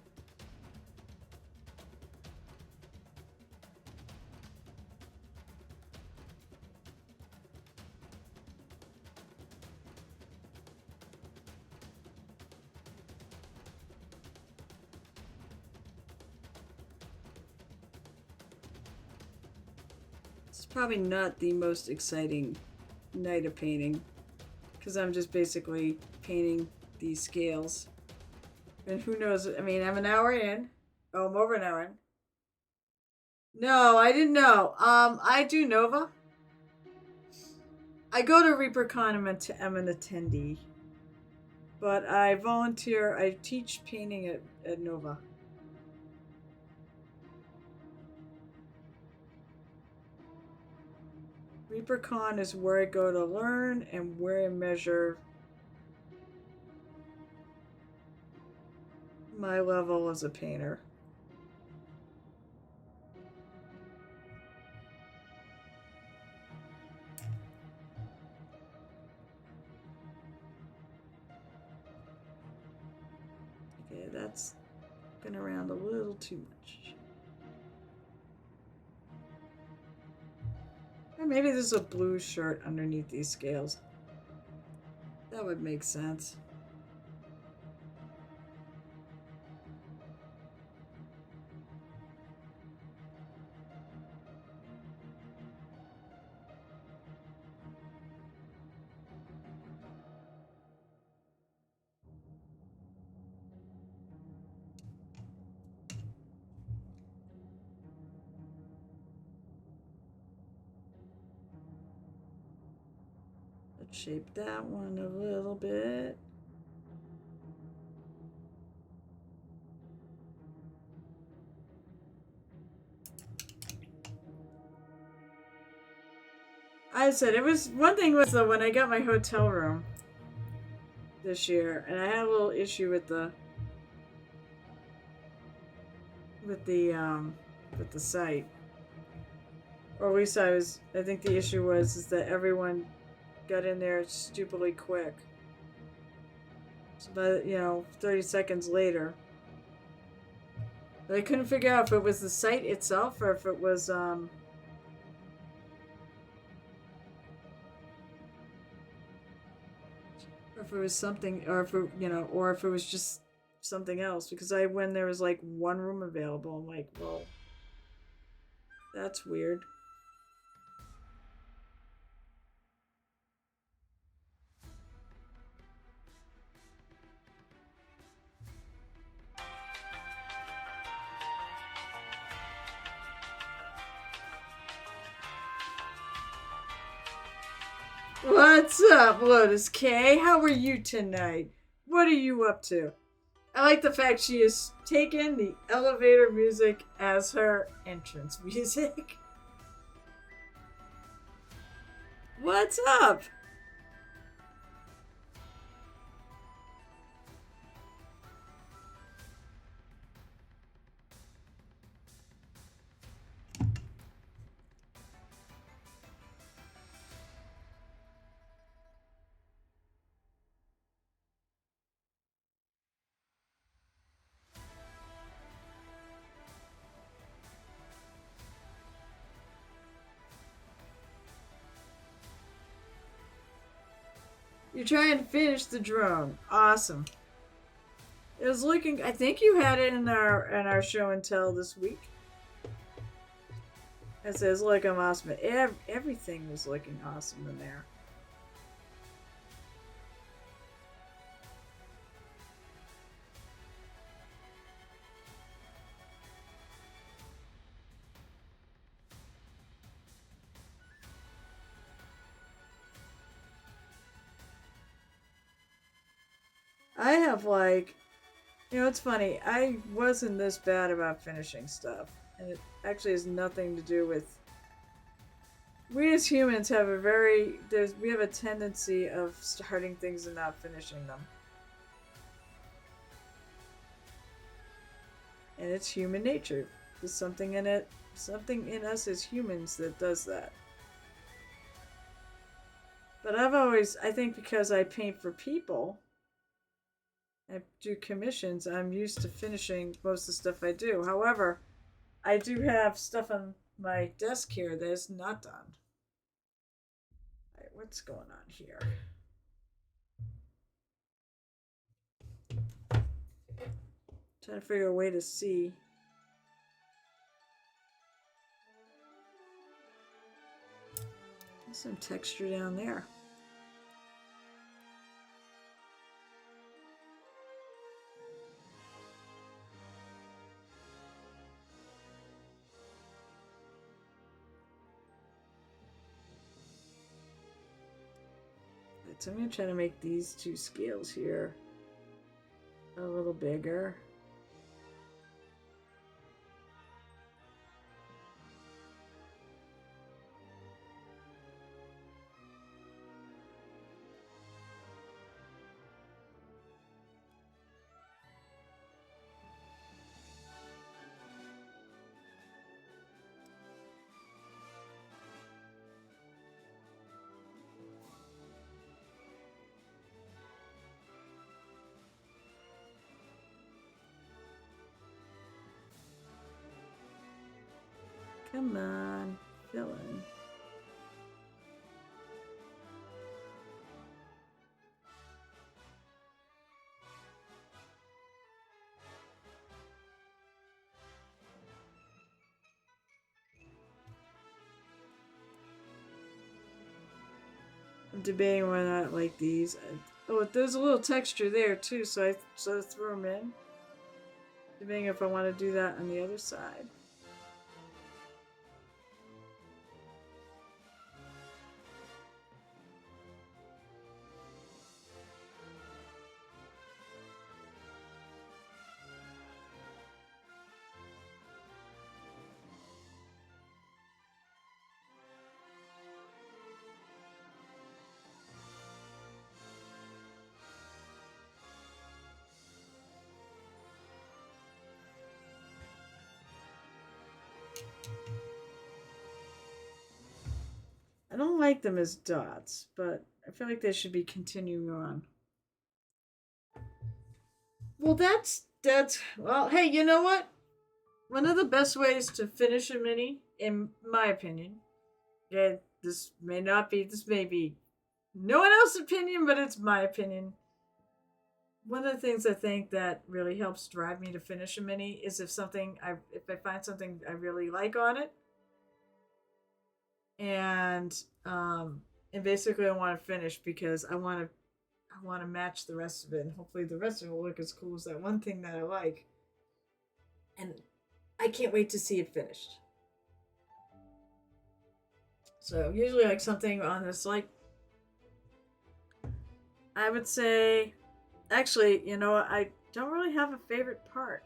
It's probably not the most exciting night of painting, because I'm just basically painting these scales. And who knows? I mean, I'm an hour in. Oh, I'm over an hour in. No, I didn't know. I do Nova. I go to ReaperCon. I'm an attendee, but I volunteer. I teach painting at Nova. ReaperCon is where I go to learn and where I measure my level as a painter. Okay, that's been around a little too much. Or maybe there's a blue shirt underneath these scales. That would make sense. Let's shape that one a little bit. I said it was one thing was though when I got my hotel room this year, and I had a little issue with the with the um with the site, or at least I think the issue was is that everyone got in there stupidly quick. So, but 30 seconds later, but I couldn't figure out if it was the site itself or if it was or if it was something, or if it, or if it was just something else. Because when there was like one room available, I'm like, well, that's weird. What's up, Lotus K? How are you tonight? What are you up to? I like the fact she has taken the elevator music as her entrance music. What's up? You're trying to finish the drone. Awesome. It was looking. I think you had it in our show and tell this week. It says, "Look, I'm awesome." Everything was looking awesome in there. I have like, it's funny. I wasn't this bad about finishing stuff, and it actually has nothing to do with. We as humans have a very we have a tendency of starting things and not finishing them, and it's human nature. There's something in us as humans that does that. But I think because I paint for people, I do commissions, I'm used to finishing most of the stuff I do. However, I do have stuff on my desk here that is not done. All right, what's going on here? Trying to figure a way to see. There's some texture down there. So I'm going to try to make these two scales here a little bigger. Come on, fill in. I'm debating why not like these. Oh, there's a little texture there too, so I sort of threw them in. Debating if I want to do that on the other side. I don't like them as dots, but I feel like they should be continuing on. Well, that's well. Hey, you know what? One of the best ways to finish a mini, in my opinion, yeah, this may be no one else's opinion, but it's my opinion. One of the things I think that really helps drive me to finish a mini is if I find something I really like on it, and basically I want to finish because I want to match the rest of it, and hopefully the rest of it will look as cool as that one thing that I like, and I can't wait to see it finished. So usually like something on this, like, I would say, actually, I don't really have a favorite part.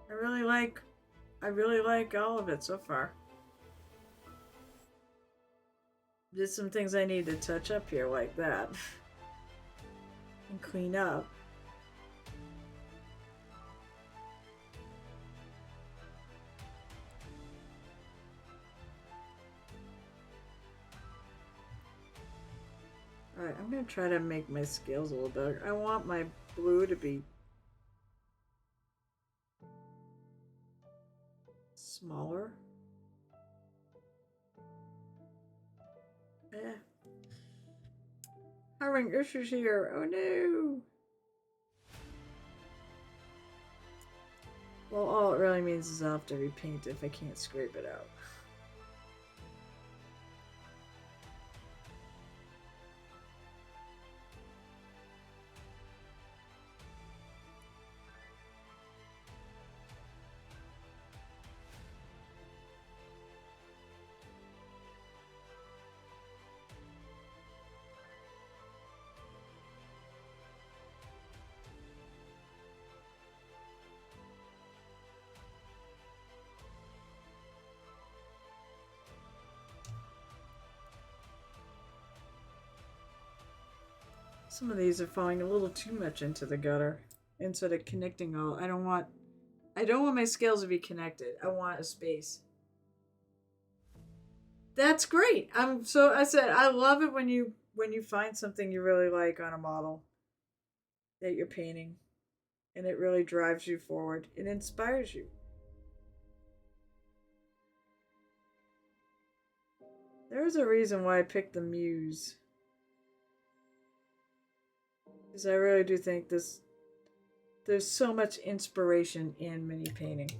I really like all of it so far. There's some things I need to touch up here like that. And clean up. Alright, I'm gonna try to make my scales a little better. I want my blue to be smaller. Having issues here. Oh no! Well, all it really means is I'll have to repaint if I can't scrape it out. Some of these are falling a little too much into the gutter instead of connecting all. I don't want my scales to be connected. I want a space. That's great. I said I love it when you find something you really like on a model that you're painting and it really drives you forward. It inspires you. There's a reason why I picked the Muse. Because I really do think there's so much inspiration in mini painting.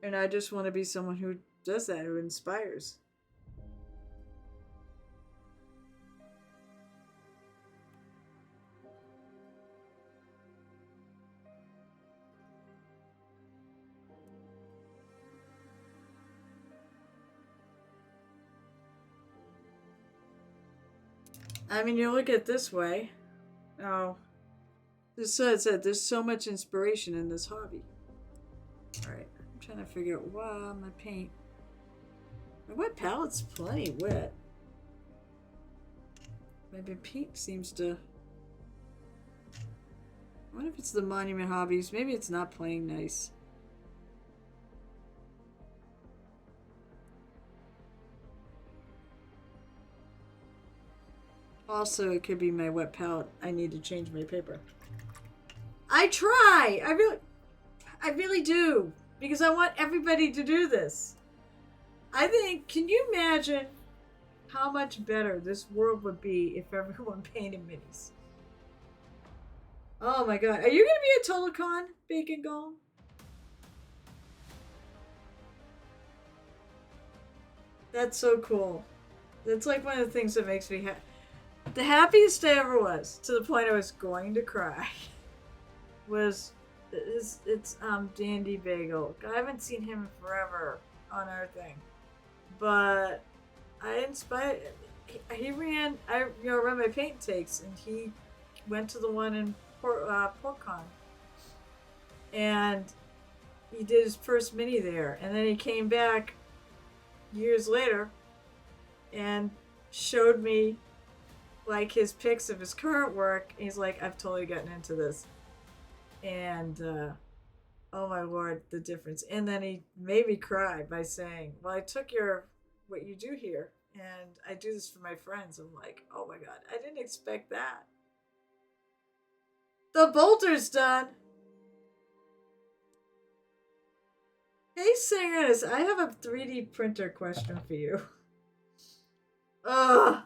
And I just want to be someone who does that, who inspires. I mean, you look at it this way. Oh, it said there's so much inspiration in this hobby. Alright, I'm trying to figure out why my paint. My wet palette's plenty wet. Maybe paint seems to. I wonder if it's the Monument Hobbies. Maybe it's not playing nice. Also, it could be my wet palette. I need to change my paper. I try! I really do. Because I want everybody to do this. I think, can you imagine how much better this world would be if everyone painted minis? Oh my god. Are you going to be a Tolocon, Bacon Golem? That's so cool. That's like one of the things that makes me happy. The happiest I ever was, to the point I was going to cry, was it's Dandy Bagel. I haven't seen him forever on our thing, but I inspired. He ran. I ran my paint takes, and he went to the one in PortCon, and he did his first mini there, and then he came back years later and showed me like his pics of his current work. He's like, I've totally gotten into this. And oh my lord, the difference. And then he made me cry by saying, well, I took what you do here and I do this for my friends. I'm like, oh my god, I didn't expect that. The bolter's done. Hey Singers, I have a 3D printer question for you. Ugh.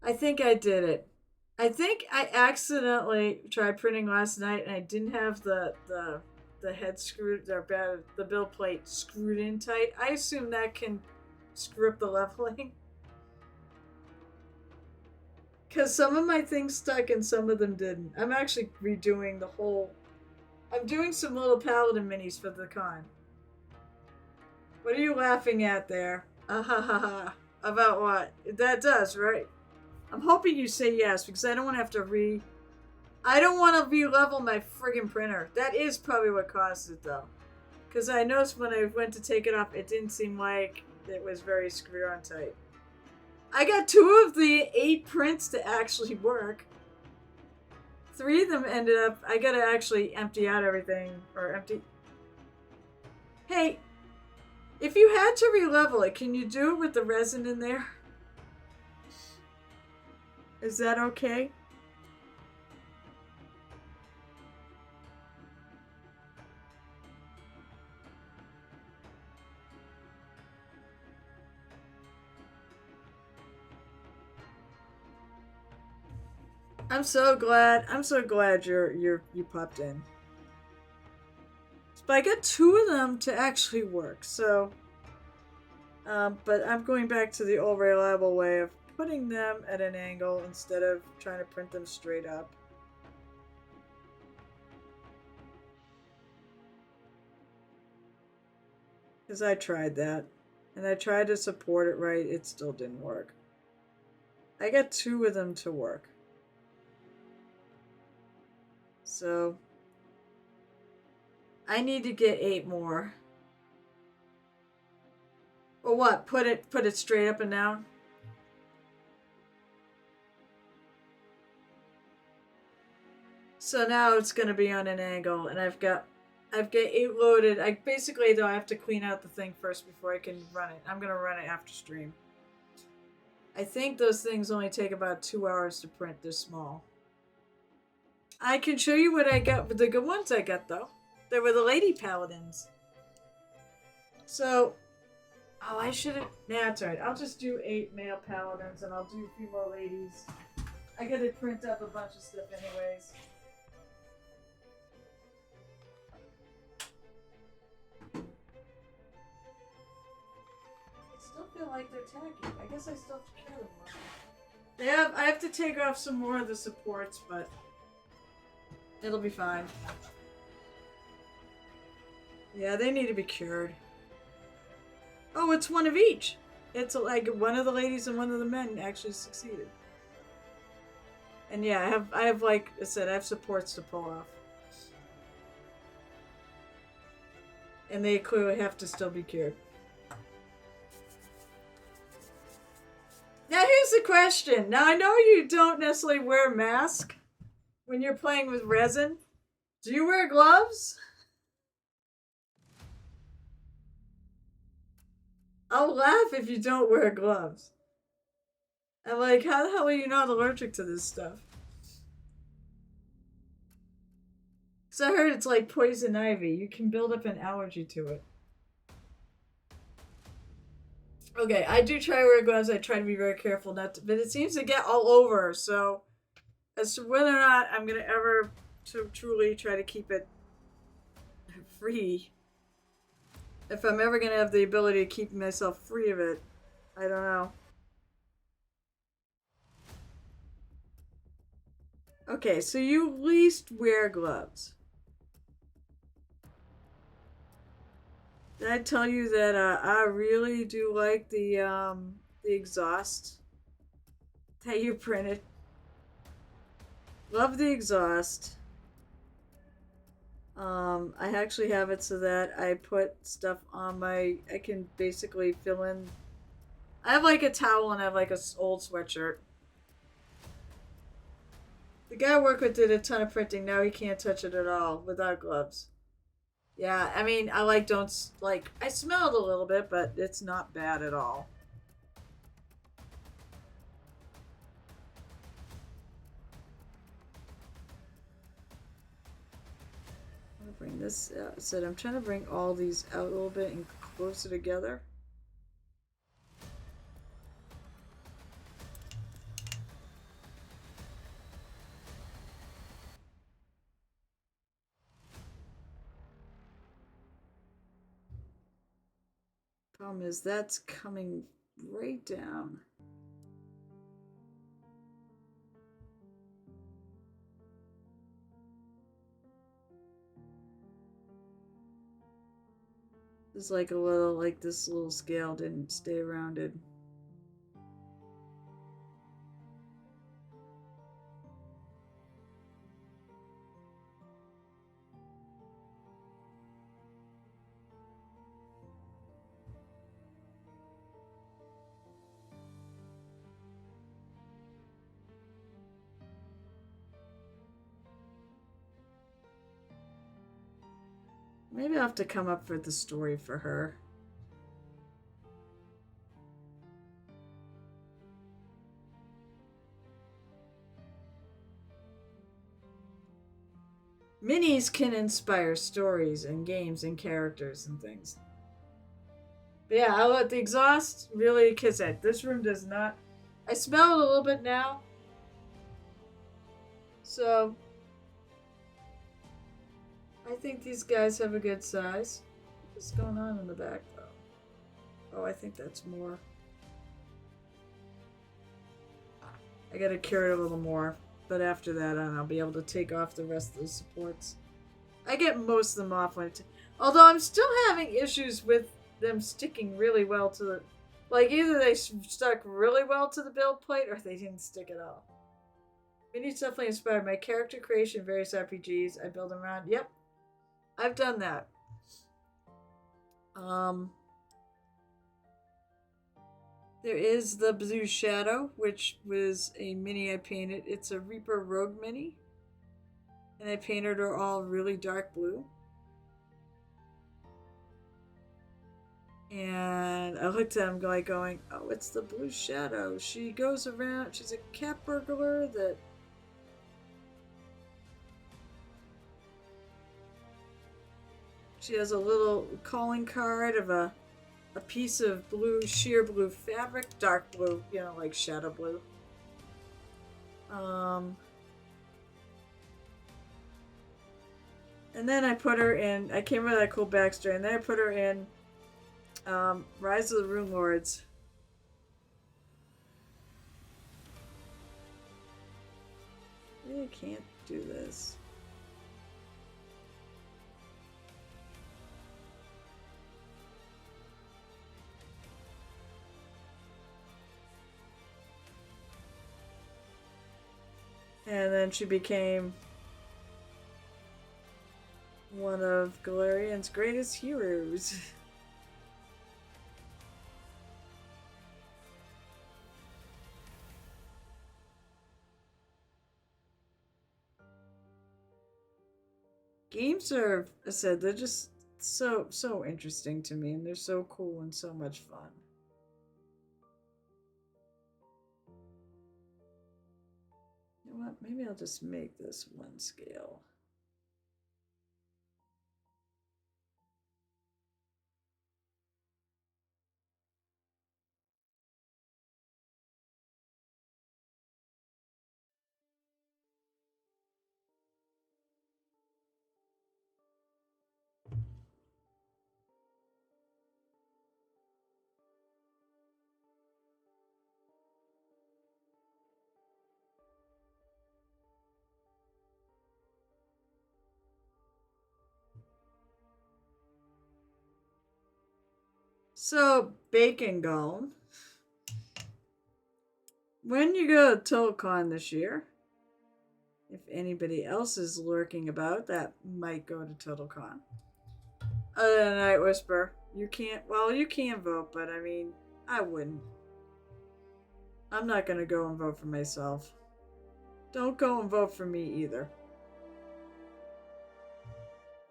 I think I did it. I think I accidentally tried printing last night and I didn't have the head screwed, the build plate screwed in tight. I assume that can screw up the leveling. Because some of my things stuck and some of them didn't. I'm actually redoing the whole. I'm doing some little Paladin minis for the con. What are you laughing at there? About what? That does, right? I'm hoping you say yes, because I don't want to have to I don't want to re-level my friggin' printer. That is probably what caused it, though. Because I noticed when I went to take it off, it didn't seem like it was very screw on tight. I got 2 of the 8 prints to actually work. 3 of them ended up. I gotta actually empty out everything or empty. Hey, if you had to relevel it, can you do it with the resin in there? Is that okay? I'm so glad. I'm so glad you popped in. But I got 2 of them to actually work. So, but I'm going back to the old reliable way of putting them at an angle instead of trying to print them straight up. Because I tried that. And I tried to support it right. It still didn't work. I got 2 of them to work. So I need to get 8 more. Or what? Put it straight up and down? So now it's gonna be on an angle, and I've got 8 loaded. I basically though I have to clean out the thing first before I can run it. I'm gonna run it after stream. I think those things only take about 2 hours to print. They're small. I can show you what I got with the good ones I got though. They were the lady paladins. So, oh, I should have. Nah, it's alright. I'll just do 8 male paladins, and I'll do a few more ladies. I gotta print up a bunch of stuff anyways. Feel like they're tacky. I guess I still have to kill them. I have to take off some more of the supports, but it'll be fine. Yeah, they need to be cured. Oh, it's one of each. It's like one of the ladies and one of the men actually succeeded. And yeah, I have like I said, I have supports to pull off. And they clearly have to still be cured. Now here's the question. Now I know you don't necessarily wear a mask when you're playing with resin. Do you wear gloves? I'll laugh if you don't wear gloves. I'm like, how the hell are you not allergic to this stuff? Because I heard it's like poison ivy. You can build up an allergy to it. Okay, I do try to wear gloves. I try to be very careful not to, but it seems to get all over. So, as to whether or not I'm gonna ever to truly try to keep it free, if I'm ever gonna have the ability to keep myself free of it, I don't know. Okay, so you at least wear gloves. Did I tell you that I really do like the exhaust that you printed? Love the exhaust. I actually have it so that I put stuff on I can basically fill in. I have like a towel and I have like a old sweatshirt. The guy I work with did a ton of printing. Now he can't touch it at all without gloves. Yeah, I mean, I smell it a little bit, but it's not bad at all. I'm gonna bring this out. So I'm trying to bring all these out a little bit and closer together. Problem is that's coming right down. It's like a little, like this little scale didn't stay rounded. Maybe I'll have to come up with the story for her. Minis can inspire stories and games and characters and things. But yeah, I'll let the exhaust really kiss it. This room does not. I smell it a little bit now. So I think these guys have a good size. What's going on in the back though? Oh, I think that's more. I gotta cure it a little more. But after that, I'll be able to take off the rest of the supports. I get most of them off when although I'm still having issues with them sticking really well to the... Like, either they stuck really well to the build plate, or they didn't stick at all. Minis definitely inspired my character creation, various RPGs. I build them around. Yep. I've done that. There is the Blue Shadow, which was a mini I painted. It's a Reaper Rogue mini. And I painted her all really dark blue. And I looked at him going, oh, it's the Blue Shadow. She goes around, she's a cat burglar that... She has a little calling card of a piece of blue, sheer blue fabric, dark blue, you know, like shadow blue. And then I put her in, I came up with that cool backstory, and then I put her in Rise of the Rune Lords. I can't do this. And then she became one of Galarian's greatest heroes. Games are, I said, they're just so interesting to me, and they're so cool and so much fun. You know what? Maybe I'll just make this one scale. So, Bacon Golem. When you go to TotalCon this year, if anybody else is lurking about that might go to TotalCon. Other than Night Whisper, you can't, well, you can vote, but I mean, I wouldn't. I'm not going to go and vote for myself. Don't go and vote for me either.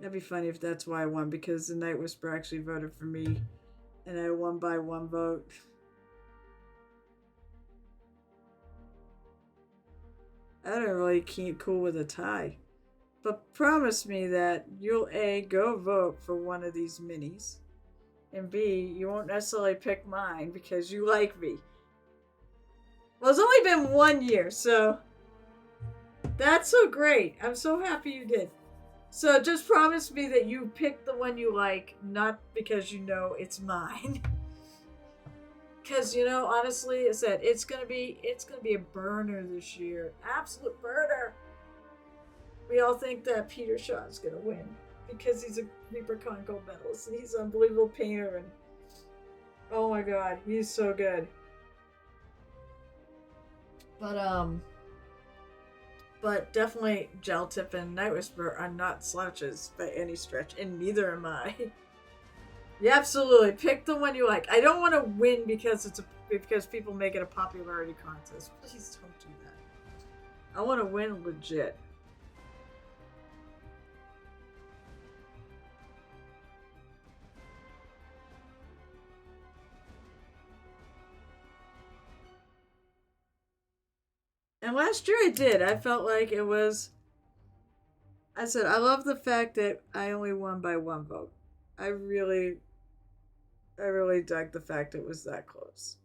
That'd be funny if that's why I won, because the Night Whisper actually voted for me, and I won by one vote. I don't really keep cool with a tie. But promise me that you'll A, go vote for one of these minis, and B, you won't necessarily pick mine because you like me. Well, it's only been 1 year, so that's so great. I'm so happy you did. So just promise me that you pick the one you like, not because you know it's mine. Because, you know, honestly, I said it's gonna be a burner this year. Absolute burner. We all think that Peter Shaw's gonna win because he's a ReaperCon gold medalist and he's an unbelievable painter, and oh my god, he's so good. But definitely Gel Tip and Night Whisper are not slouches by any stretch, and neither am I. You absolutely pick the one you like. I don't want to win because because people make it a popularity contest. Please don't do that. I want to win legit. last year I did. I felt like it was. I said I love the fact that I only won by one vote. I really, I really dug the fact it was that close.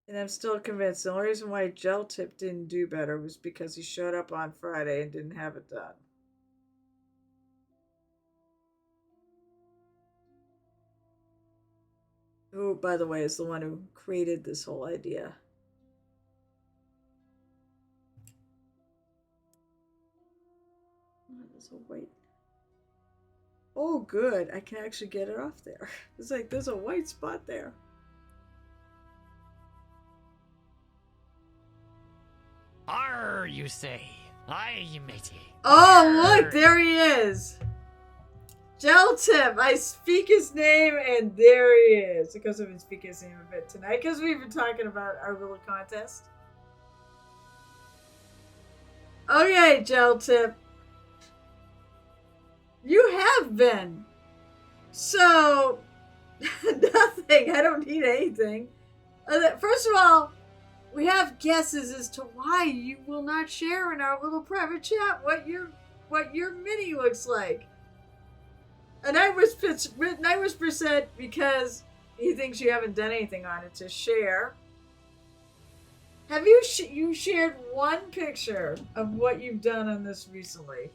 And I'm still convinced the only reason why Gel Tip didn't do better was because he showed up on Friday and didn't have it done. Who, by the way, is the one who created this whole idea. Oh, there's a white. Oh, good. I can actually get it off there. It's like there's a white spot there. Arr, you say. Aye, matey. Oh, look, there he is. Gel Tip. I speak his name, and there he is. Because I've been speaking his name a bit tonight, because we've been talking about our little contest. Okay, Gel Tip. You have been. So, nothing. I don't need anything. First of all, we have guesses as to why you will not share in our little private chat what your mini looks like. And Night Whisper said because he thinks you haven't done anything on it to share. Have you shared one picture of what you've done on this recently?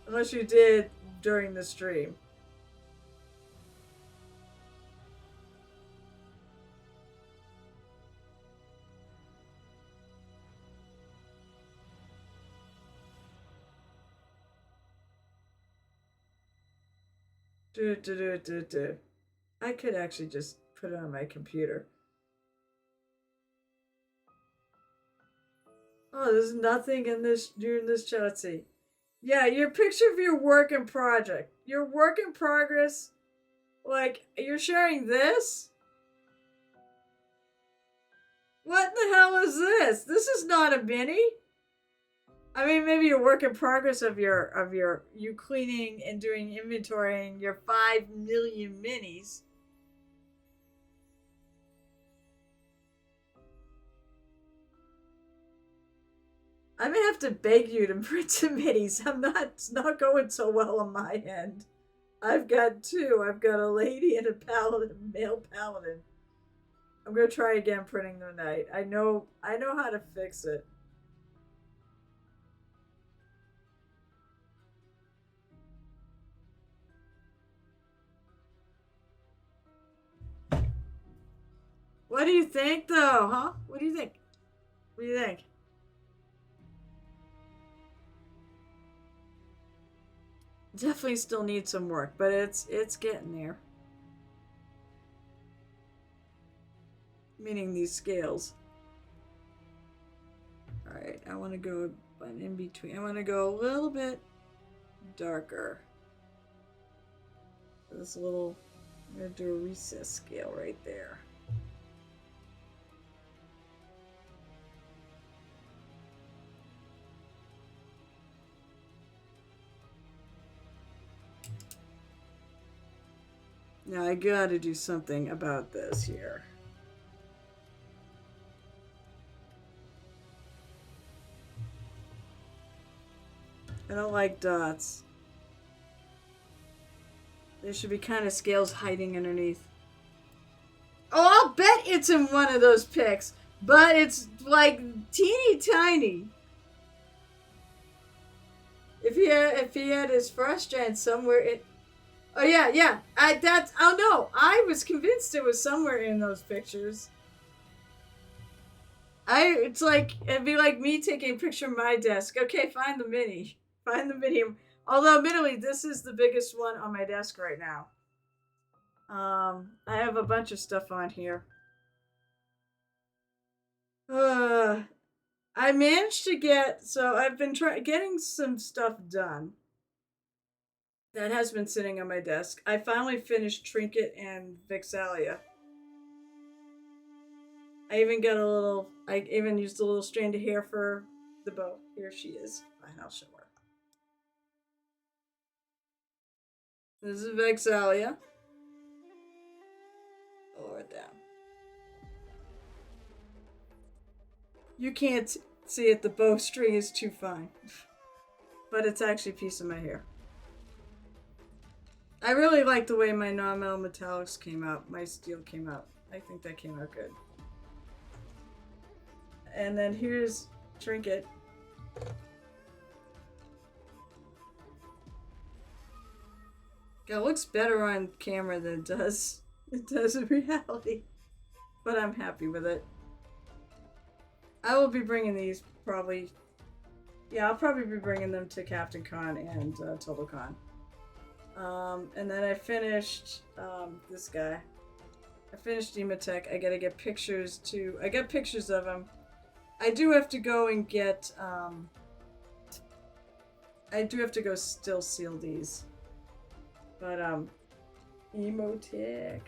Unless you did during the stream. I could actually just put it on my computer. Oh, there's nothing in this during this chat. Let's see. Yeah, your picture of your work in project. Your work in progress. Like, you're sharing this? What the hell is this? This is not a mini. I mean, maybe your work in progress of you cleaning and doing inventorying your 5 million minis. I may have to beg you to print some minis. It's not going so well on my end. I've got two. I've got a lady and a paladin, male paladin. I'm gonna try again printing them tonight. I know how to fix it. What do you think, though, huh? What do you think? What do you think? Definitely still needs some work, but it's getting there. Meaning these scales. Alright, I want to go in between. I want to go a little bit darker. This little, I'm going to do a recess scale right there. Now I gotta do something about this here. I don't like dots. There should be kind of scales hiding underneath. Oh, I'll bet it's in one of those pics, but it's like teeny tiny. If he had his frost giant somewhere in. Oh yeah. Oh no, I was convinced it was somewhere in those pictures. It's like it'd be like me taking a picture of my desk. Okay, find the mini. Find the mini. Although admittedly, this is the biggest one on my desk right now. I have a bunch of stuff on here. I managed to get, so I've been getting some stuff done that has been sitting on my desk. I finally finished Trinket and Vixalia. I even used a little strand of hair for the bow. Here she is. Fine, I'll show her. This is Vixalia. Lower it down. You can't see it, the bowstring is too fine. But it's actually a piece of my hair. I really like the way my non-metal metallics came out. My steel came out. I think that came out good. And then here's Trinket. It looks better on camera than it does in reality. But I'm happy with it. I will be bringing these probably. Yeah, I'll probably be bringing them to Captain Con and Total Con. And then I finished this guy. I finished Ematech. I gotta get pictures too. I got pictures of him. I do have to go and get. I do have to go still seal these. But Emotech.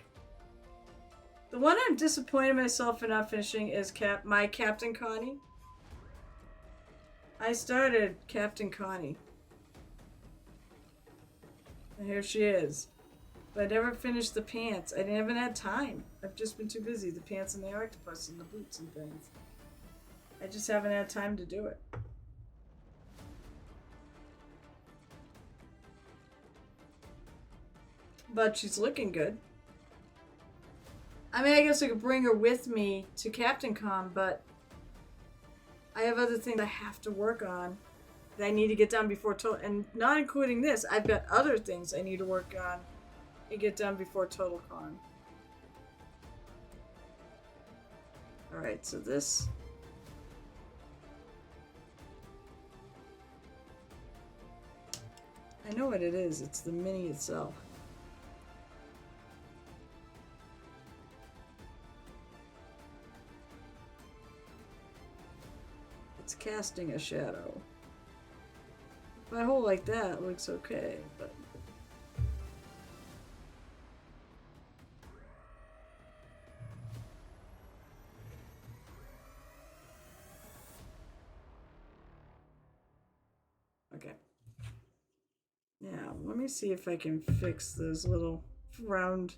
The one I'm disappointed myself for not finishing is my Captain Connie. I started Captain Connie. And here she is. But I never finished the pants. I haven't had time. I've just been too busy. The pants and the octopus and the boots and things. I just haven't had time to do it. But she's looking good. I mean, I guess I could bring her with me to Captain Con, but I have other things I have to work on that I need to get done before and not including this. I've got other things I need to work on and get done before Total Con. Alright, so this. I know what it is. It's the mini itself. It's casting a shadow. If I hold like that, it looks okay, but. Okay. Now, let me see if I can fix those little round.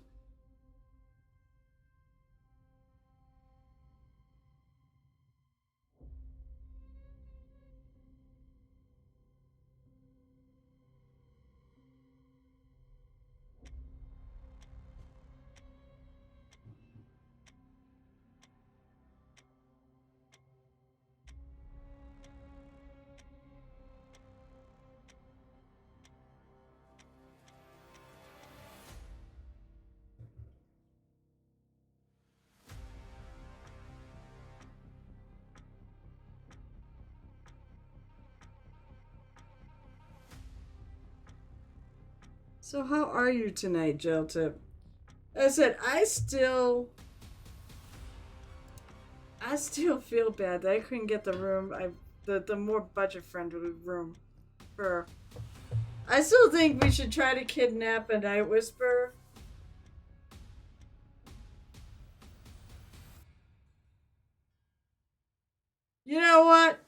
So how are you tonight, Geltip? I said I still feel bad that I couldn't get the room. The more budget friendly room for. I still think we should try to kidnap a Night Whisperer. You know what?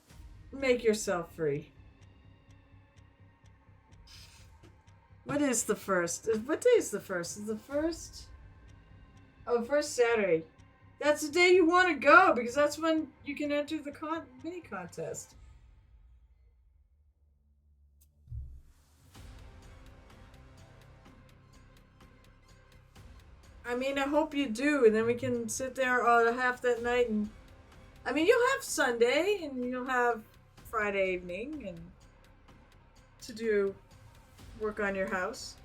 Make yourself free. What is the first? What day is the first? Is the first? Oh, first Saturday. That's the day you want to go because that's when you can enter the mini contest. I mean, I hope you do, and then we can sit there half that night and. I mean, you'll have Sunday and you'll have Friday evening and to do work on your house.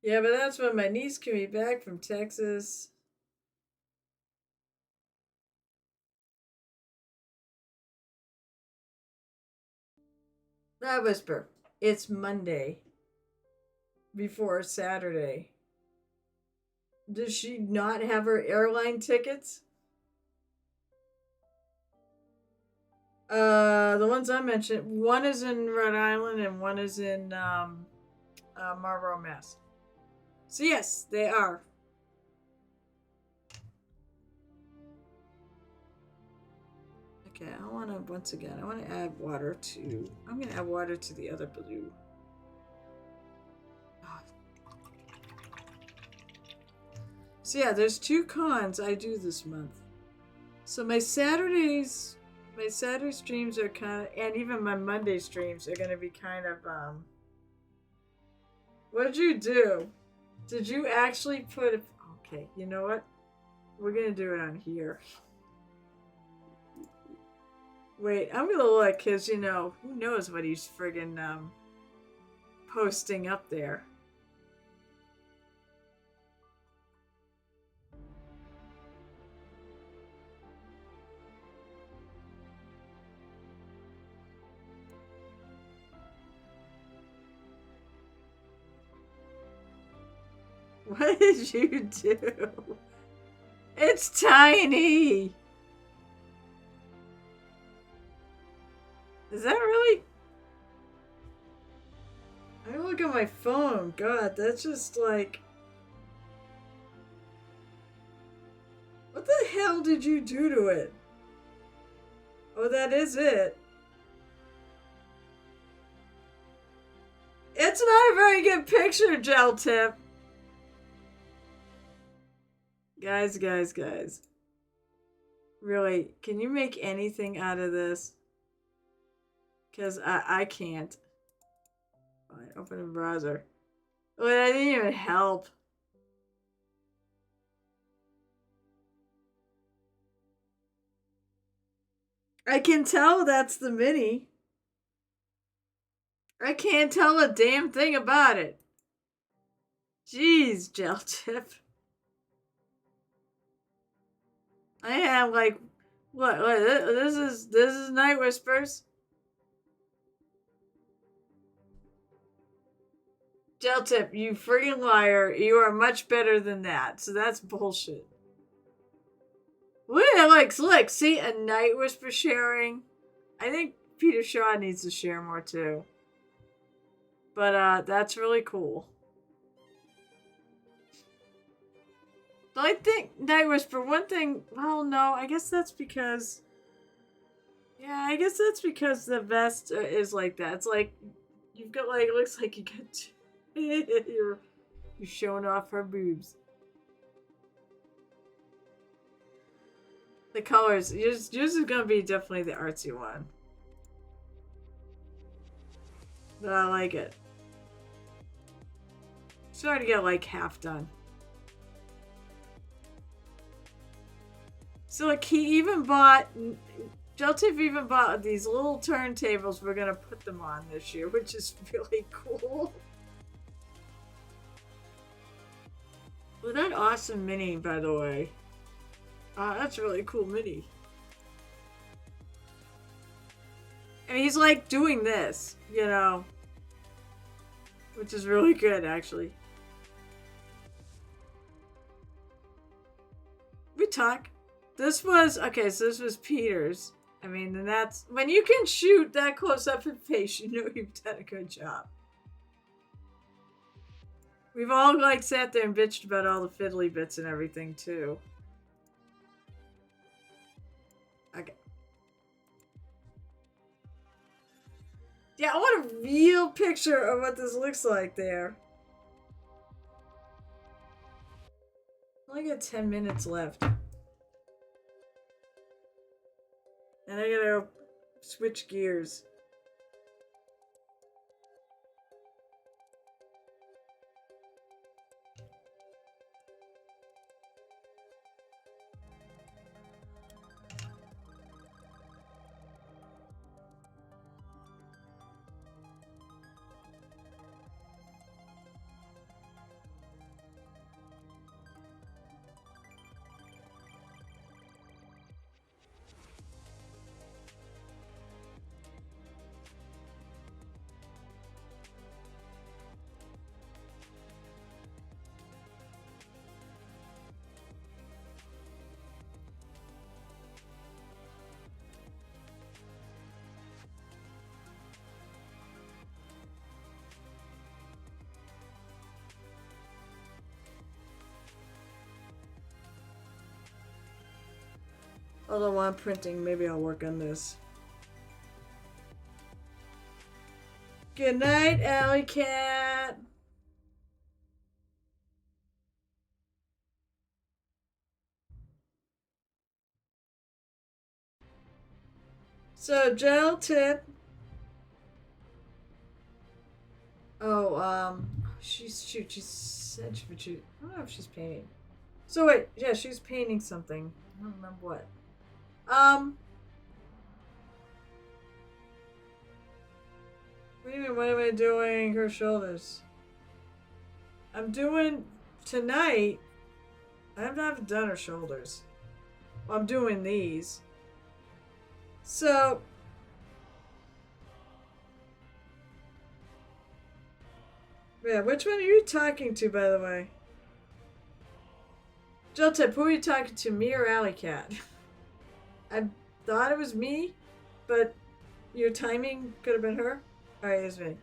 Yeah, but that's when my niece can be back from Texas. I whisper. It's Monday. Before Saturday. Does she not have her airline tickets? The ones I mentioned, one is in Rhode Island and one is in Marlborough, Mass. So yes, they are. Okay, I want to once again. I want to add water to. I'm gonna add water to the other blue. Oh. So yeah, there's 2 cons I do this month. So my Saturday streams are kind of, and even my Monday streams are gonna be kind of. What did you do? Did you actually put? Okay, you know what? We're gonna do it on here. Wait, I'm gonna look, cause you know who knows what he's friggin' posting up there. What did you do? It's tiny! Is that really? I look at my phone. God, that's just like. What the hell did you do to it? Oh, that is it. It's not a very good picture, Gel Tip. Guys. Really, can you make anything out of this? Because I can't. Fine, open a browser. Oh, that didn't even help. I can tell that's the mini. I can't tell a damn thing about it. Jeez, Gel Tip. I have like, what? This is Night Whispers. Gel Tip, you friggin' liar! You are much better than that. So that's bullshit. Look, see a Night Whisper sharing. I think Peter Shaw needs to share more too. But that's really cool. So I think Night Whisper, one thing, well, no, I guess that's because. Yeah, I guess that's because the vest is like that. It's like you've got like, it looks like you got. you're showing off her boobs. The colors, yours is gonna be definitely the artsy one. But I like it. Starting to get like half done. So like he even bought, Jeltif even bought these little turntables we're gonna put them on this year, which is really cool. Well, that awesome mini, by the way. That's a really cool mini. And he's like doing this, you know. Which is really good, actually. We talk. This was, okay, so this was Peter's. I mean, and that's, when you can shoot that close up in face, you know you've done a good job. We've all like sat there and bitched about all the fiddly bits and everything too. Okay. Yeah, I want a real picture of what this looks like there. I only got 10 minutes left. And I gotta switch gears. Although while I'm printing, maybe I'll work on this. Good night, Alley Cat. So, gel tip. Oh, she said she. I don't know if she's painting. So wait, yeah, she's painting something. I don't remember what. What do you mean? What am I doing? Her shoulders. I'm doing tonight. I have not done her shoulders. Well, I'm doing these. So, yeah, which one are you talking to, by the way? Jiltip, who are you talking to, me or Alley Cat? I thought it was me, but your timing could have been her. All right, it's me.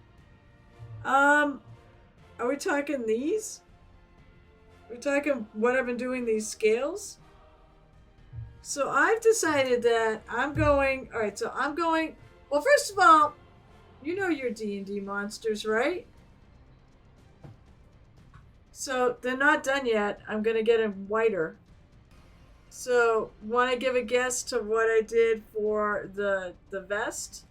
Are we talking these? We're talking what I've been doing these scales. So I've decided that I'm going. All right, so I'm going. Well, first of all, you know your D&D monsters, right? So they're not done yet. I'm gonna get them whiter. So want to give a guess to what I did for the vest?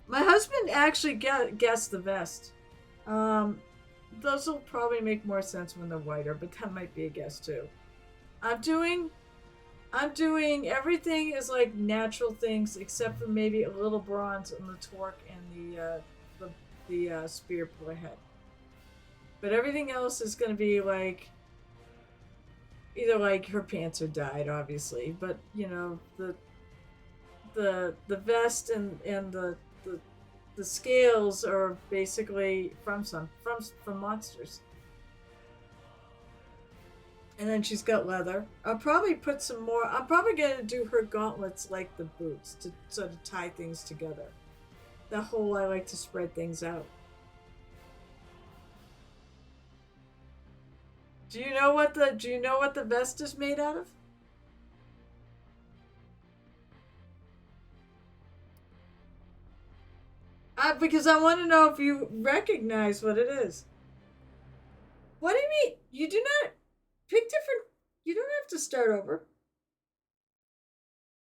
My husband actually guessed the vest. Um, those will probably make more sense when they're whiter, but that might be a guess too. I'm doing I'm doing everything is like natural things except for maybe a little bronze on the torque and the spear head. But everything else is going to be like either like her pants are dyed, obviously, but you know the vest and the scales are basically from monsters. And then she's got leather. I'll probably put some more. I'm probably gonna do her gauntlets like the boots to sort of tie things together. The whole I like to spread things out. Do you know what the vest is made out of? Because I want to know if you recognize what it is. What do you mean? You do not pick different. You don't have to start over.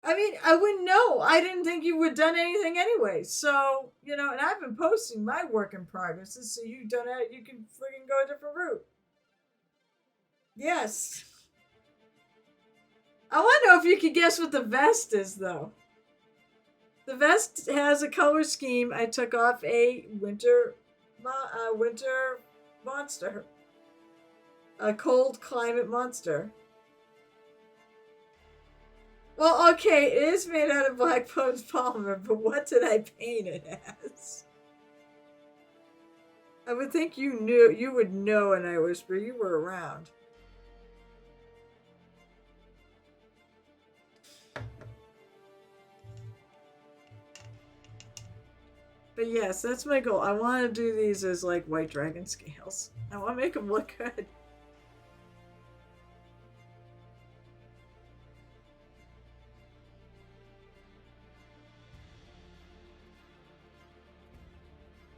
I mean, I wouldn't know. I didn't think you would done anything anyway. So, you know, and I've been posting my work in progresses, so you don't have, you can freaking go a different route. Yes. I want to know if you could guess what the vest is, though. The vest has a color scheme. I took off a winter monster, a cold climate monster. Well, okay, it is made out of black bones polymer, but what did I paint it as? I would think you would know, and I whisper, you were around. But yes, that's my goal. I want to do these as like white dragon scales. I want to make them look good.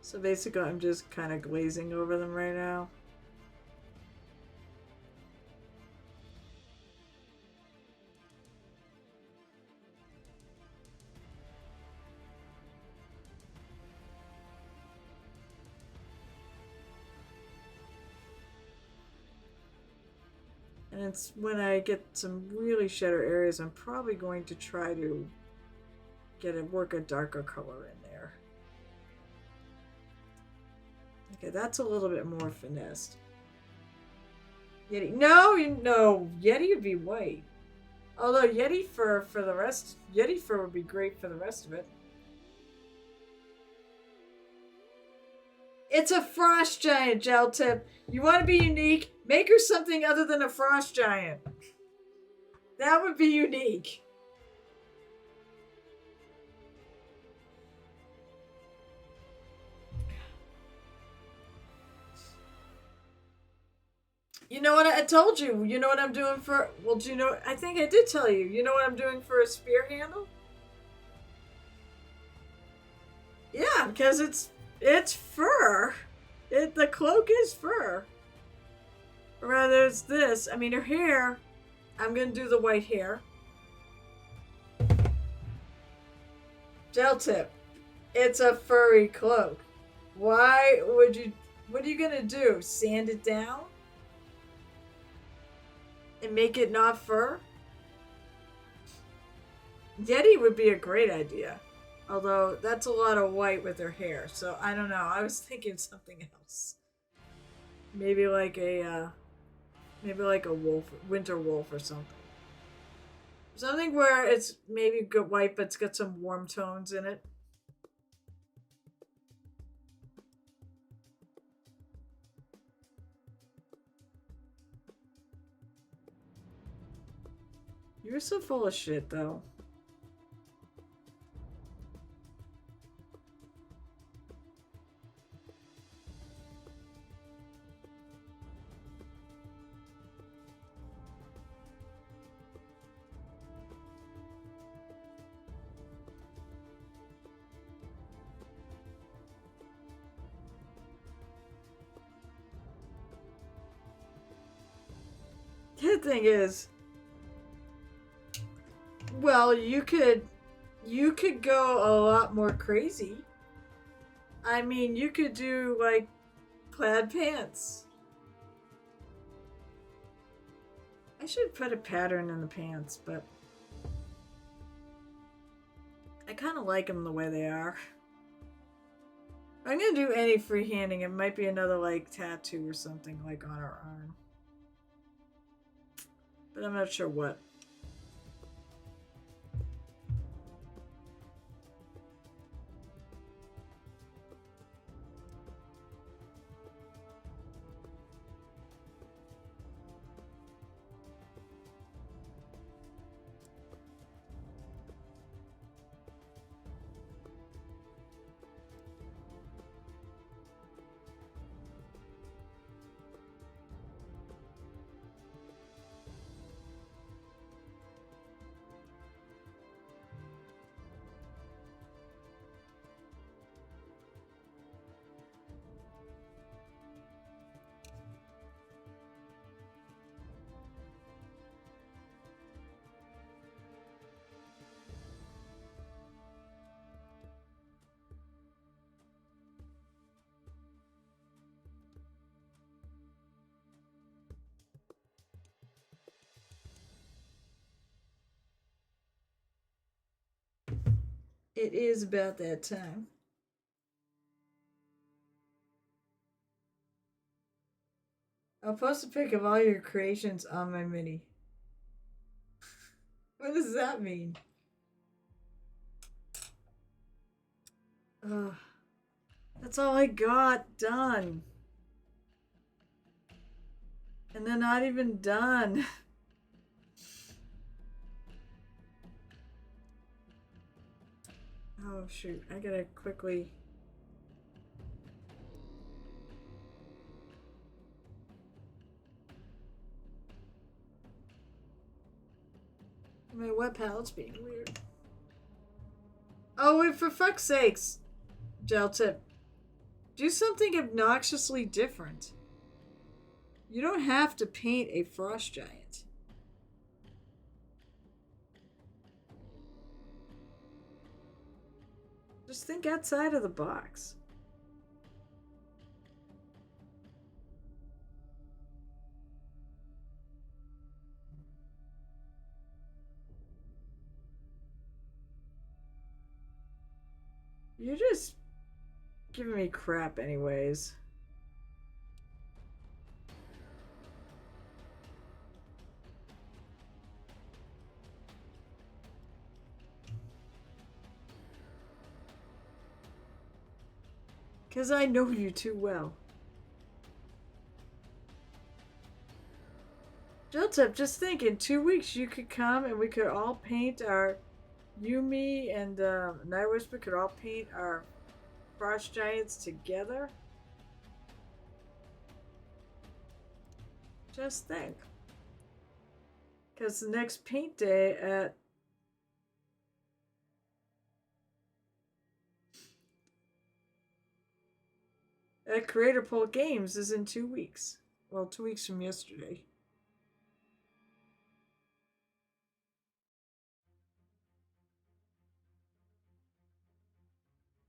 So basically, I'm just kind of glazing over them right now. And it's when I get some really shadow areas, I'm probably going to try to work a darker color in there. Okay, that's a little bit more finessed. Yeti, no, Yeti would be white. Although Yeti fur for the rest, Yeti fur would be great for the rest of it. It's a frost giant, gel tip. You want to be unique? Make her something other than a frost giant. That would be unique. You know what I told you? You know what I'm doing for? Well, do you know? I think I did tell you. You know what I'm doing for a spear handle? Yeah, because it's fur. The cloak is fur. Or rather, it's this. I mean, her hair. I'm gonna do the white hair. Gel tip. It's a furry cloak. Why would you? What are you gonna do? Sand it down and make it not fur? Yeti would be a great idea. Although that's a lot of white with her hair, so I don't know. I was thinking something else. Maybe like a wolf, winter wolf or something. Something where it's maybe good white, but it's got some warm tones in it. You're so full of shit, though. The thing is, well, you could go a lot more crazy. I mean, you could do like plaid pants. I should put a pattern in the pants, but I kind of like them the way they are. If I'm gonna do any freehanding, it might be another like tattoo or something like on her arm, but I'm not sure what. It is about that time. I'll post a pic of all your creations on my mini. What does that mean? Ugh. That's all I got done. And they're not even done. Oh shoot, I gotta quickly. My wet palette's being weird. Oh wait, for fuck's sakes. Gel tip. Do something obnoxiously different. You don't have to paint a frost giant. Just think outside of the box. You're just giving me crap anyways. Because I know you too well. Jiltip, just think, in 2 weeks you could come and we could all paint our Yumi and Night Whisper could all paint our frost giants together. Just think. Because the next paint day at Creator Pool Games is in 2 weeks. Well, 2 weeks from yesterday.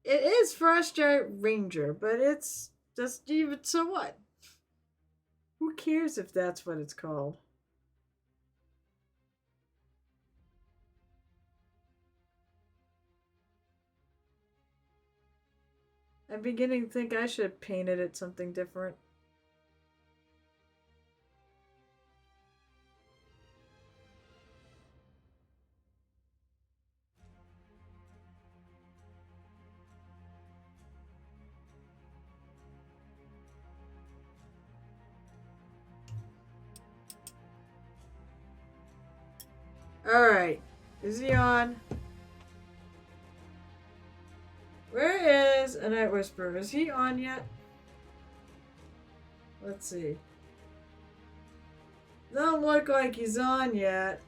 It is Frost Giant Ranger, but it's just even so what? Who cares if that's what it's called? I'm beginning to think I should have painted it something different. Alright. Is he on? Where is a Night Whisperer? Is he on yet? Let's see. Doesn't look like he's on yet.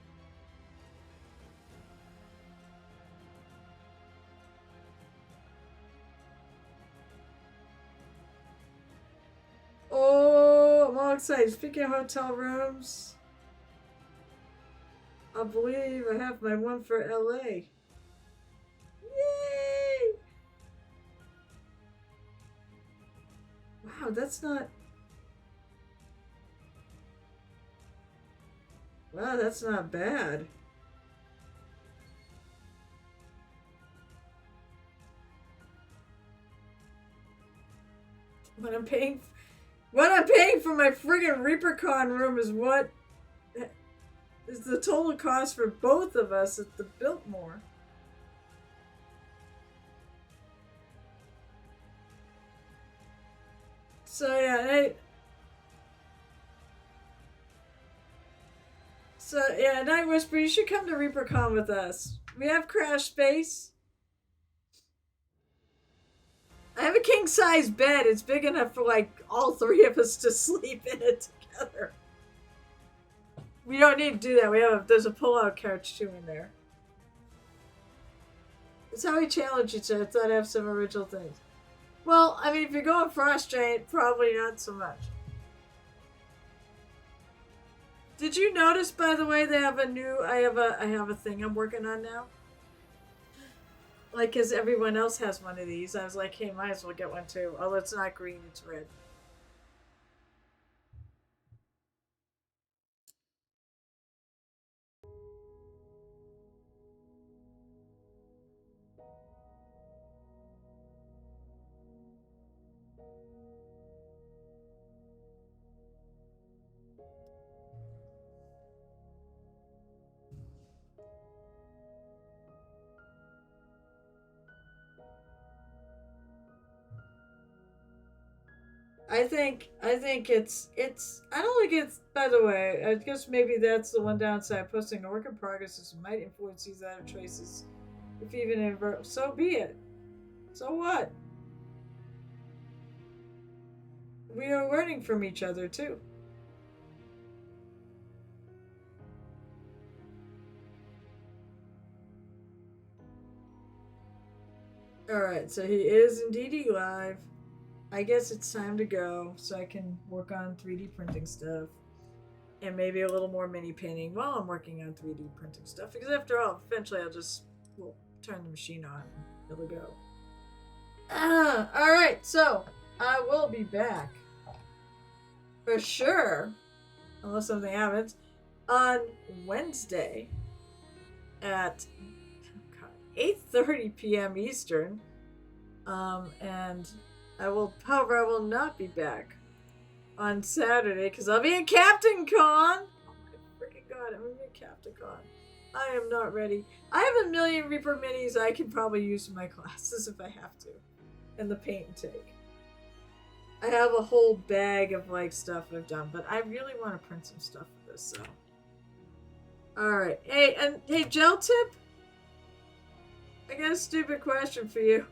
Oh, I'm all excited. Speaking of hotel rooms, I believe I have my one for LA. Yay! Wow, that's not... Wow, that's not bad. What I'm paying for my friggin' ReaperCon room is what is the total cost for both of us at the Biltmore. So yeah, Night Whisper, you should come to ReaperCon with us. We have Crash Space. I have a king size bed. It's big enough for like all three of us to sleep in it together. We don't need to do that. There's a pull-out couch too in there. It's how we challenge each other. I thought I'd have some original things. Well, I mean, if you're going Frost Giant, probably not so much. Did you notice, by the way, they have a new... I have a thing I'm working on now. Like, because everyone else has one of these. I was like, hey, might as well get one too. Although it's not green, it's red. I think it's I don't think it's, by the way, I guess maybe that's the one downside. Posting a work in progress is might influence these other choices, if even invert. So be it. So what? We are learning from each other too. Alright, so he is indeed live. I guess it's time to go so I can work on 3D printing stuff. And maybe a little more mini painting while I'm working on 3D printing stuff. Because after all, eventually I'll just turn the machine on and it'll go. Alright, so I will be back. For sure. Unless something happens. On Wednesday at 8:30 p.m. Eastern. And however, I will not be back on Saturday because I'll be at Captain Con. Oh my freaking god, I'm gonna be at Captain Con. I am not ready. I have a million Reaper minis I can probably use in my classes if I have to. And the paint and take. I have a whole bag of like stuff I've done, but I really want to print some stuff for this, so. Alright. Hey, Gel Tip? I got a stupid question for you.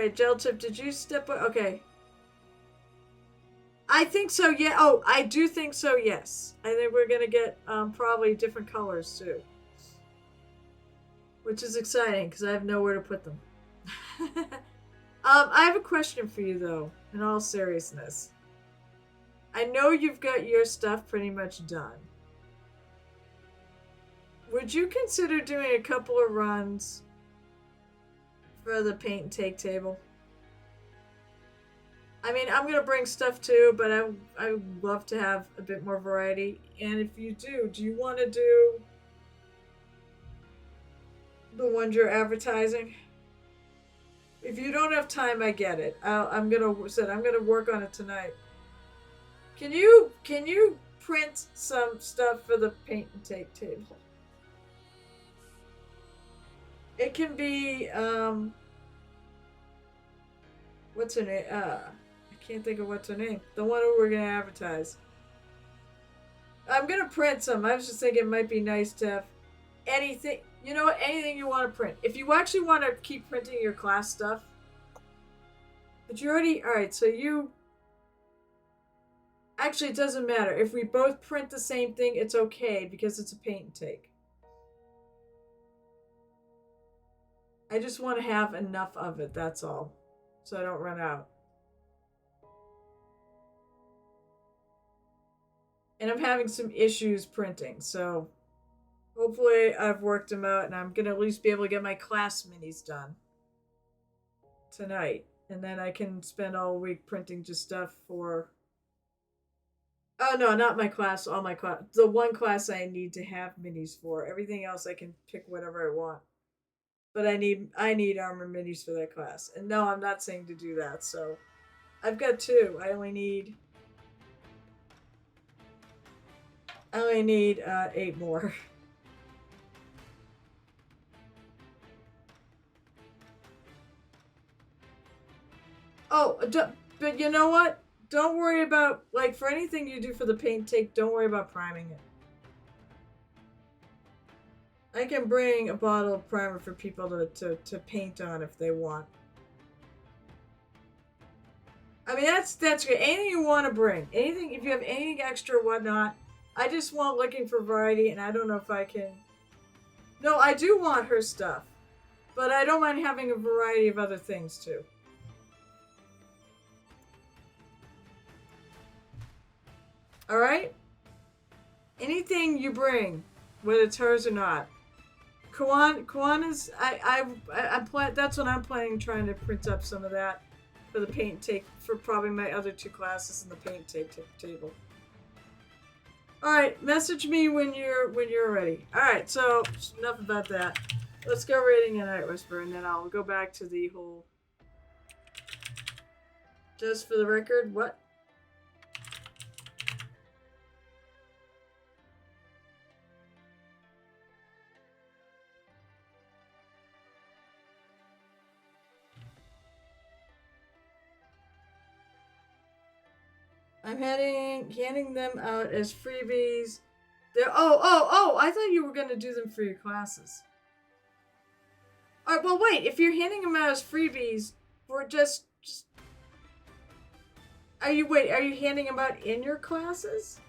Wait, Gel Tip, did you step... Okay. I think so, yeah. Oh, I do think so, yes. I think we're going to get probably different colors, too. Which is exciting, because I have nowhere to put them. I have a question for you, though, in all seriousness. I know you've got your stuff pretty much done. Would you consider doing a couple of runs for the paint and take table? I mean, I'm gonna bring stuff too, but I would love to have a bit more variety. And if you do you want to do the ones you're advertising? If you don't have time, I get it. I'm gonna work on it tonight. Can you print some stuff for the paint and take table? It can be what's her name? I can't think of what's her name. The one who we're gonna advertise. I'm gonna print some. I was just thinking it might be nice to have anything. You know what? Anything you want to print. If you actually want to keep printing your class stuff, but you already... Alright, so you... Actually, it doesn't matter. If we both print the same thing, it's okay because it's a paint and take. I just want to have enough of it, that's all. So I don't run out. And I'm having some issues printing, so... Hopefully I've worked them out and I'm going to at least be able to get my class minis done tonight. And then I can spend all week printing just stuff for... Oh no, not my class, all my class. The one class I need to have minis for. Everything else I can pick whatever I want. But I need armor minis for that class. And no, I'm not saying to do that, so... I've got 2. I only need 8 more. Oh, but you know what? Don't worry about, like, for anything you do for the paint take, don't worry about priming it. I can bring a bottle of primer for people to paint on if they want. I mean, that's great. Anything you want to bring. Anything, if you have anything extra or whatnot. I just want looking for variety, and I don't know if I can... No, I do want her stuff. But I don't mind having a variety of other things, too. Alright? Anything you bring, whether it's hers or not. Kawana's... that's what I'm planning, trying to print up some of that for the paint take, for probably my other 2 classes in the paint take table. Alright, message me when you're ready. Alright, so enough about that. Let's go rating a Night Whisper, and then I'll go back to the whole... Just for the record, what? I'm handing them out as freebies. Oh, I thought you were going to do them for your classes. Alright, well wait, if you're handing them out as freebies, for just... Are you handing them out in your classes?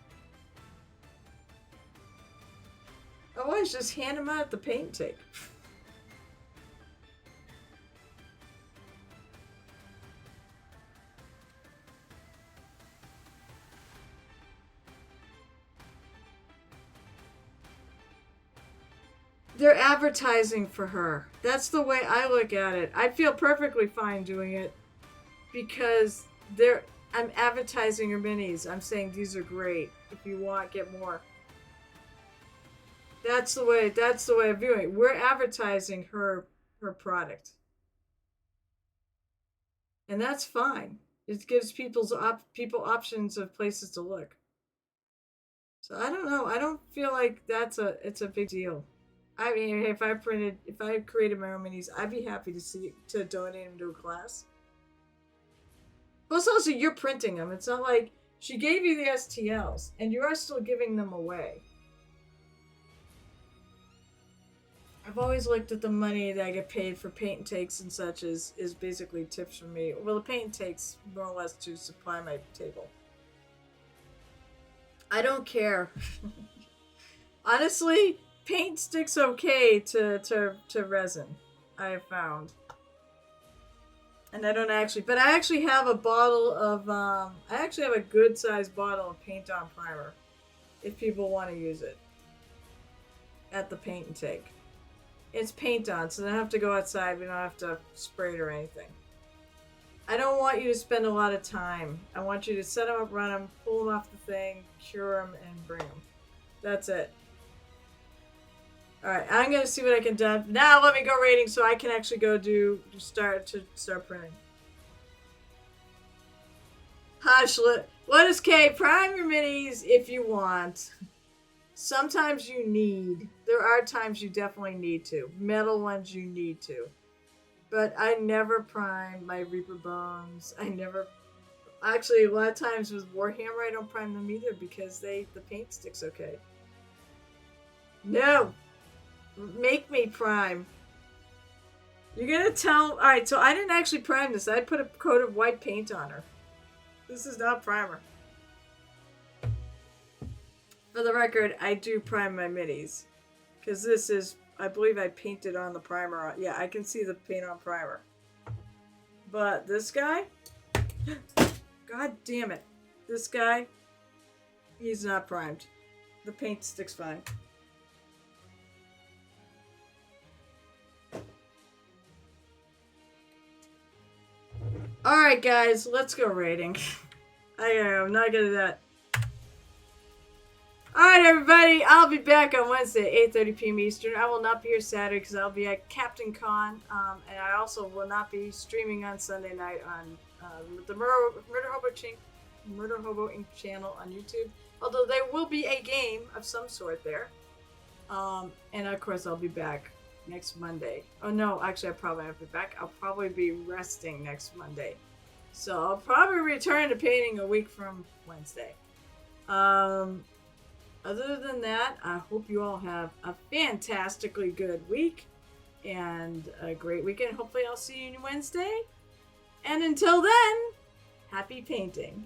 Otherwise, just hand them out at the paint take. They're advertising for her. That's the way I look at it. I feel perfectly fine doing it because I'm advertising her minis. I'm saying these are great. If you want, get more. That's the way I'm viewing it. We're advertising her product. And that's fine. It gives people options of places to look. So I don't know. I don't feel like it's a big deal. I mean, if I created my own minis, I'd be happy to donate them to a class. Plus, also, you're printing them. It's not like she gave you the STLs, and you are still giving them away. I've always looked at the money that I get paid for paint and takes and such is basically tips from me. Well, the paint and takes more or less to supply my table. I don't care. Honestly, paint sticks okay to resin. I have found. And I don't actually, but I actually have a bottle of, I actually have a good sized bottle of paint on primer if people want to use it at the paint and take. It's paint on, so they don't have to go outside. We don't have to spray it or anything. I don't want you to spend a lot of time. I want you to set them up, run them, pull them off the thing, cure them, and bring them. That's it. Alright, I'm going to see what I can do. Now let me go rating so I can actually go start printing. Hush, let us K, prime your minis if you want. Sometimes you need. There are times you definitely need to. Metal ones you need to. But I never prime my Reaper Bones. I never... Actually, a lot of times with Warhammer, I don't prime them either because the paint sticks okay. No! Make me prime. You're gonna tell... Alright, so I didn't actually prime this. I put a coat of white paint on her. This is not primer. For the record, I do prime my minis. Because this is, I believe I painted on the primer. Yeah, I can see the paint on primer. But this guy? God damn it. This guy, he's not primed. The paint sticks fine. Alright guys, let's go rating. I'm not good at that. Alright everybody, I'll be back on Wednesday, 8:30 p.m. Eastern. I will not be here Saturday because I'll be at Captain Con. And I also will not be streaming on Sunday night on the Murder Hobo Inc. channel on YouTube. Although there will be a game of some sort there. And of course I'll be back next Monday. Oh no, actually I probably have to be back. I'll probably be resting next Monday. So I'll probably return to painting a week from Wednesday. Other than that, I hope you all have a fantastically good week and a great weekend. Hopefully I'll see you on Wednesday. And until then, happy painting.